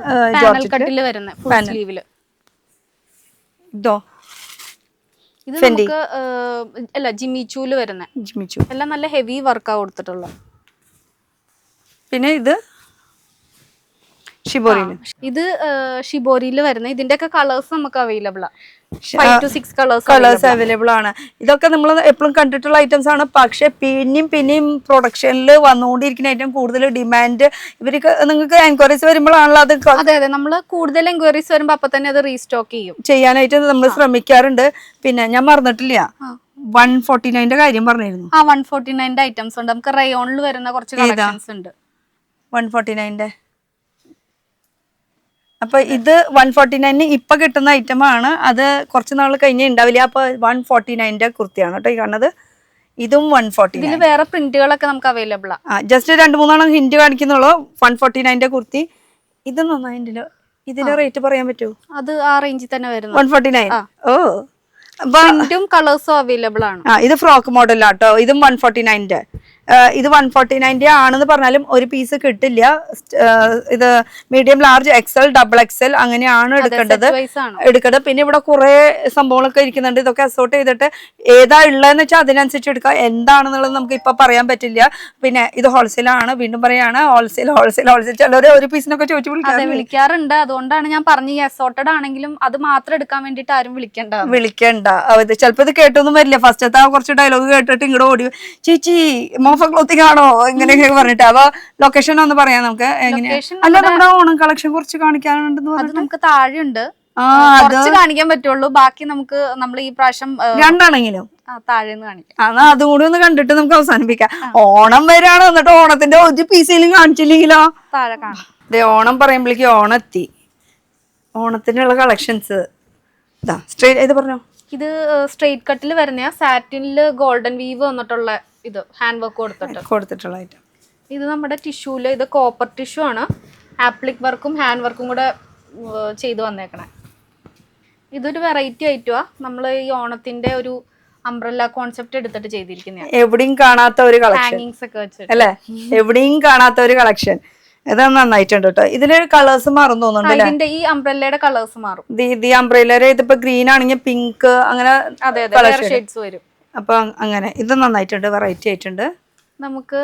കട്ടില് വരുന്ന ഫുൾ സ്ലീവില്. ഇതോ ഇത് നമുക്ക് അല്ല ജിമിച്ചൂല് വരുന്ന ജിമിച്ചു. എല്ലാം നല്ല ഹെവി വർക്കാ കൊടുത്തിട്ടുള്ളത്. പിന്നെ ഇത് ഷിബോറിയില്. ഇത് ഷിബോരിയിൽ വരുന്ന ഇതിന്റെ ഒക്കെ കളേഴ്സ് നമുക്ക് അവൈലബിൾ ആണ്. 5 to 6 കളേഴ്സ് അവൈലബിൾ ആണ്. ഇതൊക്കെ നമ്മൾ എപ്പോഴും കണ്ടിട്ടുള്ള ഐറ്റംസ് ആണ്. പക്ഷെ പിന്നെയും പ്രൊഡക്ഷനിൽ വന്നുകൊണ്ടിരിക്കുന്ന ഐറ്റം കൂടുതൽ ഡിമാൻഡ് ഇവർക്ക് നിങ്ങൾക്ക് എൻക്വയറീസ് വരുമ്പോഴാണല്ലോ അത്. അതെ നമ്മൾ കൂടുതൽ എൻക്വയറീസ് വരുമ്പോ അപ്പൊ തന്നെ അത് റീസ്റ്റോക്ക് ചെയ്യാനായിട്ട് നമ്മൾ ശ്രമിക്കാറുണ്ട്. പിന്നെ ഞാൻ മറന്നിട്ടില്ല 149 കാര്യം പറഞ്ഞിരുന്നു. 149 ഐറ്റംസ് ഉണ്ട്. നമുക്ക് റയോണിൽ വരുന്ന കുറച്ച് കളക്ഷൻസ് ഉണ്ട്. 149 അപ്പൊ ഇത് 149 ഇപ്പൊ കിട്ടുന്ന ഐറ്റം ആണ്. അത് കുറച്ച് നാൾ കഴിഞ്ഞേ ഉണ്ടാവില്ല. അപ്പൊ 149 കുർത്തിയാണ് കേട്ടോ ഈ കാണുന്നത്. ഇതും 149. ഇതിൽ വേറെ പ്രിന്റുകളൊക്കെ നമുക്ക് അവൈലബിൾ ആണ്. ജസ്റ്റ് 2-3 ഹിന്റ് കാണിക്കുന്നുള്ളൂ. 149 കുർത്തി. ഇത് നന്നായിട്ടില്ല. ഇതിന്റെ റേറ്റ് പറയാൻ പറ്റുമോ? അത് ആ റേഞ്ചിൽ തന്നെ വരുന്നു. 149. ഓ പ്രിന്റും കളേഴ്സും അവൈലബിൾ ആണ്. ഇത് ഫ്രോക്ക് മോഡലാട്ടോ. ഇതും 149. ഇത് 149 ആണെന്ന് പറഞ്ഞാലും ഒരു പീസ് കിട്ടില്ല. ഇത് medium, large, XL, double XL അങ്ങനെയാണ് എടുക്കേണ്ടത്. പിന്നെ ഇവിടെ കുറെ സംഭവങ്ങളൊക്കെ ഇരിക്കുന്നുണ്ട്. ഇതൊക്കെ അസോർട്ട് ചെയ്തിട്ട് ഏതാ ഉള്ളതെന്ന് വെച്ചാൽ അതിനനുസരിച്ച് എടുക്കാം. എന്താണെന്നുള്ളത് നമുക്ക് ഇപ്പൊ പറയാൻ പറ്റില്ല. പിന്നെ ഇത് ഹോൾസെയിൽ ആണ്. വീണ്ടും പറയാണ് ഹോൾസെയിൽ. ചിലര് ഒരു പീസിനൊക്കെ ചോദിച്ചു വിളിക്കാറുണ്ട്. അതുകൊണ്ടാണ് ഞാൻ പറഞ്ഞു ഈ അസോർട്ടഡ് ആണെങ്കിലും അത് മാത്രം എടുക്കാൻ വേണ്ടിട്ട് ആരും വിളിക്കണ്ട. ചിലപ്പോ ഇത് കേട്ടൊന്നും വരില്ല. ഫസ്റ്റത്തെ കുറച്ച് ഡയലോഗ് കേട്ടിട്ട് ഇങ്ങോട്ട് ഓടി ചേച്ചി ക്ലോത്തിങ് ആണോ ഇങ്ങനെയൊക്കെ പറഞ്ഞിട്ട്. അപ്പൊ ലൊക്കേഷൻ ഒന്ന് പറയാം നമുക്ക്. അല്ല നമ്മുടെ ഓണം കളക്ഷൻ കുറച്ച് കാണിക്കാനുണ്ടെന്ന് പറഞ്ഞു. നമുക്ക് താഴെയുണ്ട്, കാണിക്കാൻ പറ്റുള്ളൂ. ബാക്കി നമുക്ക് നമ്മൾ ഈ പ്രാവശ്യം രണ്ടാണെങ്കിലും താഴേന്ന് കാണിക്കാം. എന്നാ അതും കൂടി ഒന്ന് കണ്ടിട്ട് നമുക്ക് അവസാനിപ്പിക്കാം. ഓണം വരെയാണ്. എന്നിട്ട് ഓണത്തിന്റെ ഒരു പീസയിലും കാണിച്ചില്ലെങ്കിലോ? താഴെ കാണാം. ഓണം പറയുമ്പോഴേക്കും ഓണം എത്തി. ഓണത്തിനുള്ള കളക്ഷൻസ് ഇതാ. ഇത് പറഞ്ഞോ. ഇത് സ്ട്രെയിറ്റ് കട്ടിൽ വരുന്ന സാറ്റിനില് ഗോൾഡൻ വീവ് വന്നിട്ടുള്ള ഇത് ഹാൻഡ് വർക്ക് കൊടുത്തിട്ടുള്ള ഐറ്റം. ഇത് നമ്മുടെ ടിഷ്യൂല് ഇത് കോപ്പർ ടിഷ്യൂ ആണ്. ആപ്ലിക് വർക്കും ഹാൻഡ് വർക്കും കൂടെ ചെയ്തു വന്നേക്കണേ. ഇതൊരു വെറൈറ്റി ഐറ്റമാ. നമ്മൾ ഈ ഓണത്തിന്റെ ഒരു അംബ്രല്ല കോൺസെപ്റ്റ് എടുത്തിട്ട് ചെയ്തിരിക്കുന്ന എവിടെയും കാണാത്ത ഒരു കളക്ഷൻ. ഹാങ്ങിങ്സ് ഒക്കെ വെച്ചിട്ട് അല്ലേ? എവിടെയും കാണാത്ത ഒരു കളക്ഷൻ. ഇത് നന്നായിട്ടുണ്ട് കേട്ടോ. ഇതില് കളേഴ്സ് മാറും തോന്നുന്നുണ്ട്. ഇതിന്റെ ഈ അംബ്രല്ലയുടെ കളേഴ്സ് മാറും. ഈ അംബ്രല്ലയുടെ ഇതിപ്പോ ഗ്രീൻ ആണെങ്കിൽ പിങ്ക് അങ്ങനെ ഷെയ്ഡ്സ് വരും. അപ്പൊ അങ്ങനെ ഇത് നന്നായിട്ടുണ്ട്. വെറൈറ്റി ആയിട്ടുണ്ട്. നമുക്ക്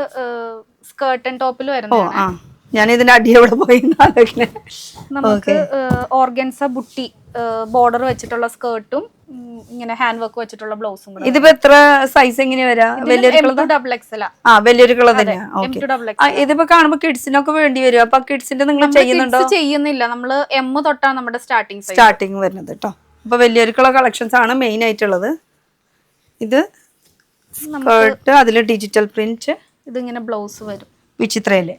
സ്കേർട്ട് ആൻഡ് ടോപ്പിൽ വരുന്ന ഞാൻ ഇതിന്റെ അടി എവിടെ പോയി നമുക്ക് ഓർഗൻസ ബുട്ടി ബോർഡർ വെച്ചിട്ടുള്ള സ്കേർട്ടും ഇങ്ങനെ ഹാൻഡ് വർക്ക് വെച്ചിട്ടുള്ള ബ്ലൗസും. ഇതിപ്പോ എത്ര സൈസ് എങ്ങനെ വരാ? വലിയൊരു കളർ തന്നെയാ. ഇതിപ്പോ കാണുമ്പോ കിഡ്സിനൊക്കെ വേണ്ടി വരും. അപ്പൊ കിഡ്സിന്റെ നിങ്ങൾ ചെയ്യുന്നില്ല. നമ്മള് എം തൊട്ടാണ് നമ്മുടെ സ്റ്റാർട്ടിങ് വരുന്നത് കേട്ടോ. അപ്പൊ വലിയൊരു കളക്ഷൻസ് ആണ് മെയിൻ ആയിട്ടുള്ളത്. ഇത് സ്കേർട്ട്, അതില് ഡിജിറ്റൽ പ്രിന്റ്. ഇതിങ്ങനെ ബ്ലൗസ് വരും വിചിത്രയില്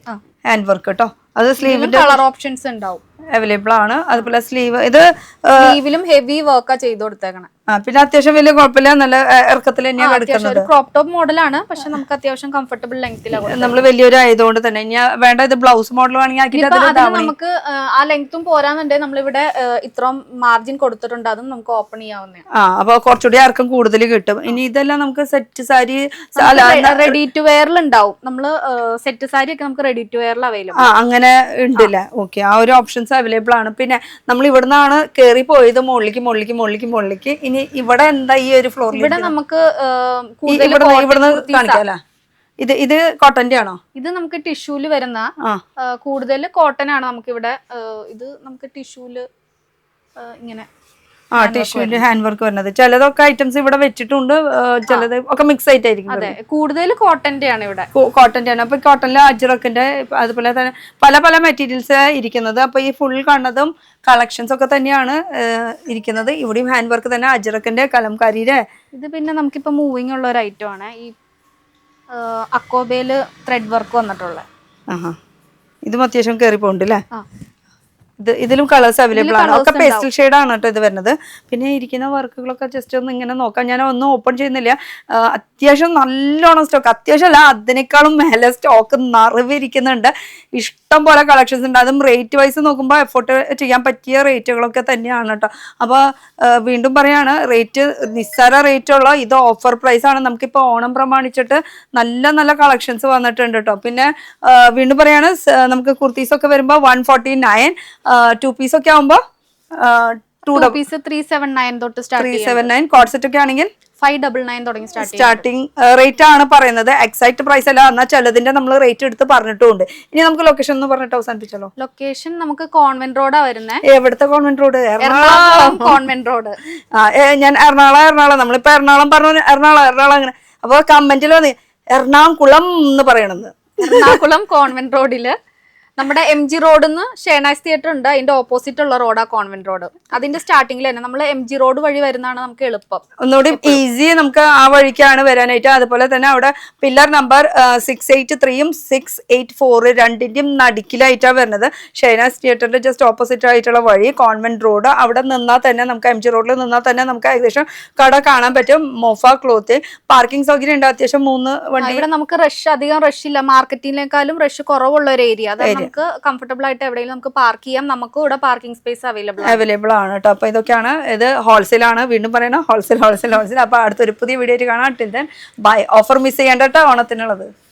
ഹാൻഡ് വർക്ക് കേട്ടോ. അത് സ്ലീവിന്റെ കളർ ഓപ്ഷൻസ് ഉണ്ടാവും, അവൈലബിൾ ആണ്. അതുപോലെ സ്ലീവിലും ഹെവി വർക്കാ ചെയ്ത് കൊടുത്തേക്കണം. പിന്നെ അത്യാവശ്യം വലിയ കുഴപ്പമില്ല. നല്ല ഇറക്കത്തിൽ തന്നെയാണ് കിടക്കുന്നത്. ക്രോപ്പ് ടോപ്പ് മോഡലാണ്. പക്ഷെ നമുക്ക് അത്യാവശ്യം കംഫർട്ടബിൾ ലെങ്ത്തിലാണ്. നമ്മൾ വലിയൊരു ആയതുകൊണ്ട് തന്നെ ഇനി വേണ്ട ഇത് ബ്ലൗസ് മോഡൽ ആണെങ്കിൽ നമുക്ക് ആ ലെങ്ത്തും പോരാന്നുണ്ടെങ്കിൽ നമ്മളിവിടെ ഇത്രയും മാർജിൻ കൊടുത്തിട്ടുണ്ട്. അതും നമുക്ക് ഓപ്പൺ ചെയ്യാവുന്ന. അപ്പൊ കുറച്ചുകൂടി ആർക്കും കൂടുതൽ കിട്ടും. ഇനി ഇതെല്ലാം നമുക്ക് സെറ്റ് സാരി റെഡി ടു വെയറിൽ ഉണ്ടാവും. നമ്മള് സെറ്റ് സാരി ഒക്കെ നമുക്ക് റെഡി ടു വെയറിൽ അവൈലബിൾ. അങ്ങനെ ഉണ്ടല്ലേ? ഓക്കെ. ആ ഒരു ഓപ്ഷൻസ് അവൈലബിൾ ആണ്. പിന്നെ നമ്മൾ ഇവിടുന്നാണ് കേറി പോയത് മുകളിലേക്ക്. ഇനി ഇവിടെ എന്താ ഈ ഒരു ഫ്ലോറിൽ? ഇവിടെ നമുക്ക് ഇവിടുന്ന് കാണിക്കാല്ലേ? ഇത് കോട്ടന്റെ ആണോ? ഇത് നമുക്ക് ടിഷ്യൂല് വരുന്ന കൂടുതൽ കോട്ടൺ ആണ്. നമുക്ക് ഇവിടെ ഇത് നമുക്ക് ടിഷ്യൂല് ഇങ്ങനെ ടിഷ്യൂല് ഹാൻഡ് വർക്ക് വരുന്നത്. ചിലതൊക്കെ ഐറ്റംസ് ഇവിടെ വെച്ചിട്ടുണ്ട്, ചിലത് ഒക്കെ മിക്സ് ആയിട്ടായിരിക്കും. അതെ, കൂടുതൽ കോട്ടന്റെ ആണ് ഇവിടെ. കോട്ടന്റെ ആണ്. അപ്പൊ കോട്ടണില് അജ്രക്കിന്റെ അതുപോലെ തന്നെ പല മെറ്റീരിയൽസ് ഇരിക്കുന്നത്. അപ്പൊ ഈ ഫുൾ കാണുന്നതും കളക്ഷൻസ് ഒക്കെ തന്നെയാണ് ഇരിക്കുന്നത്. ഇവിടെയും ഹാൻഡ് വർക്ക് തന്നെ, അജ്രക്കിന്റെ, കലംകാരിയുടെ. ഇത് പിന്നെ നമുക്കിപ്പോ മൂവിങ് ഉള്ള ഒരു ഐറ്റം ആണ്. ഈ അക്കോബയില് ത്രെഡ് വർക്ക് വന്നിട്ടുള്ള. ഇതും അത്യാവശ്യം കയറി പോണ്ട് അല്ലേ? ഇതിലും കളേഴ്സ് അവൈലബിൾ ആണ്. ഒക്കെ പേസ്റ്റൽ ഷെയ്ഡ് ആണ് കേട്ടോ ഇത് വരുന്നത്. പിന്നെ ഇരിക്കുന്ന വർക്കുകളൊക്കെ ജസ്റ്റ് ഒന്ന് ഇങ്ങനെ നോക്കാം. ഞാൻ ഒന്നും ഓപ്പൺ ചെയ്യുന്നില്ല. അത്യാവശ്യം നല്ലോണം സ്റ്റോക്ക്, അത്യാവശ്യം അല്ല അതിനേക്കാളും മേലെ സ്റ്റോക്ക് നിറവിരിക്കുന്നുണ്ട്. ഇഷ്ടം പോലെ കളക്ഷൻസ് ഉണ്ട്. അതും റേറ്റ് വൈസ് നോക്കുമ്പോൾ എഫോർട്ട് ചെയ്യാൻ പറ്റിയ റേറ്റുകളൊക്കെ തന്നെയാണ് കേട്ടോ. അപ്പോൾ വീണ്ടും പറയാണ്, റേറ്റ് നിസ്സാര റേറ്റ് ഉള്ള ഇത് ഓഫർ പ്രൈസ് ആണ്. നമുക്കിപ്പോൾ ഓണം പ്രമാണിച്ചിട്ട് നല്ല കളക്ഷൻസ് വന്നിട്ടുണ്ട് കേട്ടോ. പിന്നെ വീണ്ടും പറയാണ്, നമുക്ക് കുർത്തീസൊക്കെ വരുമ്പോൾ 149, 2 പീസൊക്കെ ആകുമ്പോൾ ടു പീസ് 379 തൊട്ട് സ്റ്റാർട്ട് 379. കോഡ് സെറ്റ് ഒക്കെ ആണെങ്കിൽ 599 തുടങ്ങി സ്റ്റാർട്ടിംഗ് റേറ്റ് ആണ് പറയുന്നത്. എക്സാക്ട് പ്രൈസ് അല്ല, എന്നാൽ ചിലതിന്റെ നമ്മൾ റേറ്റ് എടുത്ത് പറഞ്ഞിട്ടുണ്ട്. ഇനി നമുക്ക് ലൊക്കേഷൻ എന്ന് പറഞ്ഞിട്ട് അവസാനിപ്പിച്ചല്ലോ. ലൊക്കേഷൻ നമുക്ക് കോൺവെന്റ് റോഡാ വരുന്നത്. എവിടുത്തെ convent road? Ernakulam convent road. ഞാൻ എറണാകുളം നമ്മളിപ്പോ എറണാകുളം പറഞ്ഞു, എറണാകുളം അങ്ങനെ. അപ്പൊ കമന്റിൽ വന്ന് എറണാകുളം എന്ന് പറയണെന്ന്. എറണാകുളം കോൺവെന്റ് റോഡില് നമ്മുടെ MG റോഡിന്ന് ഷേണാസ് തിയേറ്റർ ഉണ്ട്, അതിന്റെ ഓപ്പോസിറ്റ് ഉള്ള റോഡാ കോൺവെന്റ് റോഡ്. അതിന്റെ സ്റ്റാർട്ടിംഗിൽ തന്നെ നമ്മൾ MG റോഡ് വഴി വരുന്നതാണ് നമുക്ക് എളുപ്പം, ഒന്നുകൂടി ഈസി. നമുക്ക് ആ വഴിക്കാണ് വരാനായിട്ട്. അതുപോലെ തന്നെ അവിടെ പില്ലർ നമ്പർ 683 684 രണ്ടിന്റെയും നടുക്കിലായിട്ടാണ് വരുന്നത്. ഷേനാസ് തിയേറ്ററിന്റെ ജസ്റ്റ് ഓപ്പോസിറ്റ് ആയിട്ടുള്ള വഴി കോൺവെന്റ് റോഡ്. അവിടെ നിന്നാൽ തന്നെ നമുക്ക് MG റോഡിൽ നിന്നാൽ തന്നെ നമുക്ക് ഏകദേശം കട കാണാൻ പറ്റും. മോഫ ക്ലോത്ത്. പാർക്കിംഗ് സൗകര്യം ഉണ്ട്, അത്യാവശ്യം 3 വണ്ടി. ഇവിടെ നമുക്ക് അധികം റഷ് ഇല്ല, മാർക്കറ്റിനേക്കാളും റഷ് കുറവുള്ള ഒരു ഏരിയ. അതായത് നമുക്ക് കംഫർട്ടബിൾ ആയിട്ട് എവിടെയെങ്കിലും നമുക്ക് പാർക്ക് ചെയ്യാം. നമുക്ക് ഇവിടെ പാർക്കിംഗ് സ്പേസ് അവൈലബിൾ ആണ് കേട്ടോ. അപ്പൊ ഇതൊക്കെയാണ്. ഇത് ഹോൾസെയിൽ ആണ്, വീണ്ടും പറയണം, ഹോൾസെയിൽ. അപ്പൊ അടുത്തൊരു പുതിയ വീഡിയോ ആയിട്ട് കാണാം. Till then bye. Offer miss ചെയ്യേണ്ട കേട്ടോ ഓണത്തിനുള്ളത്.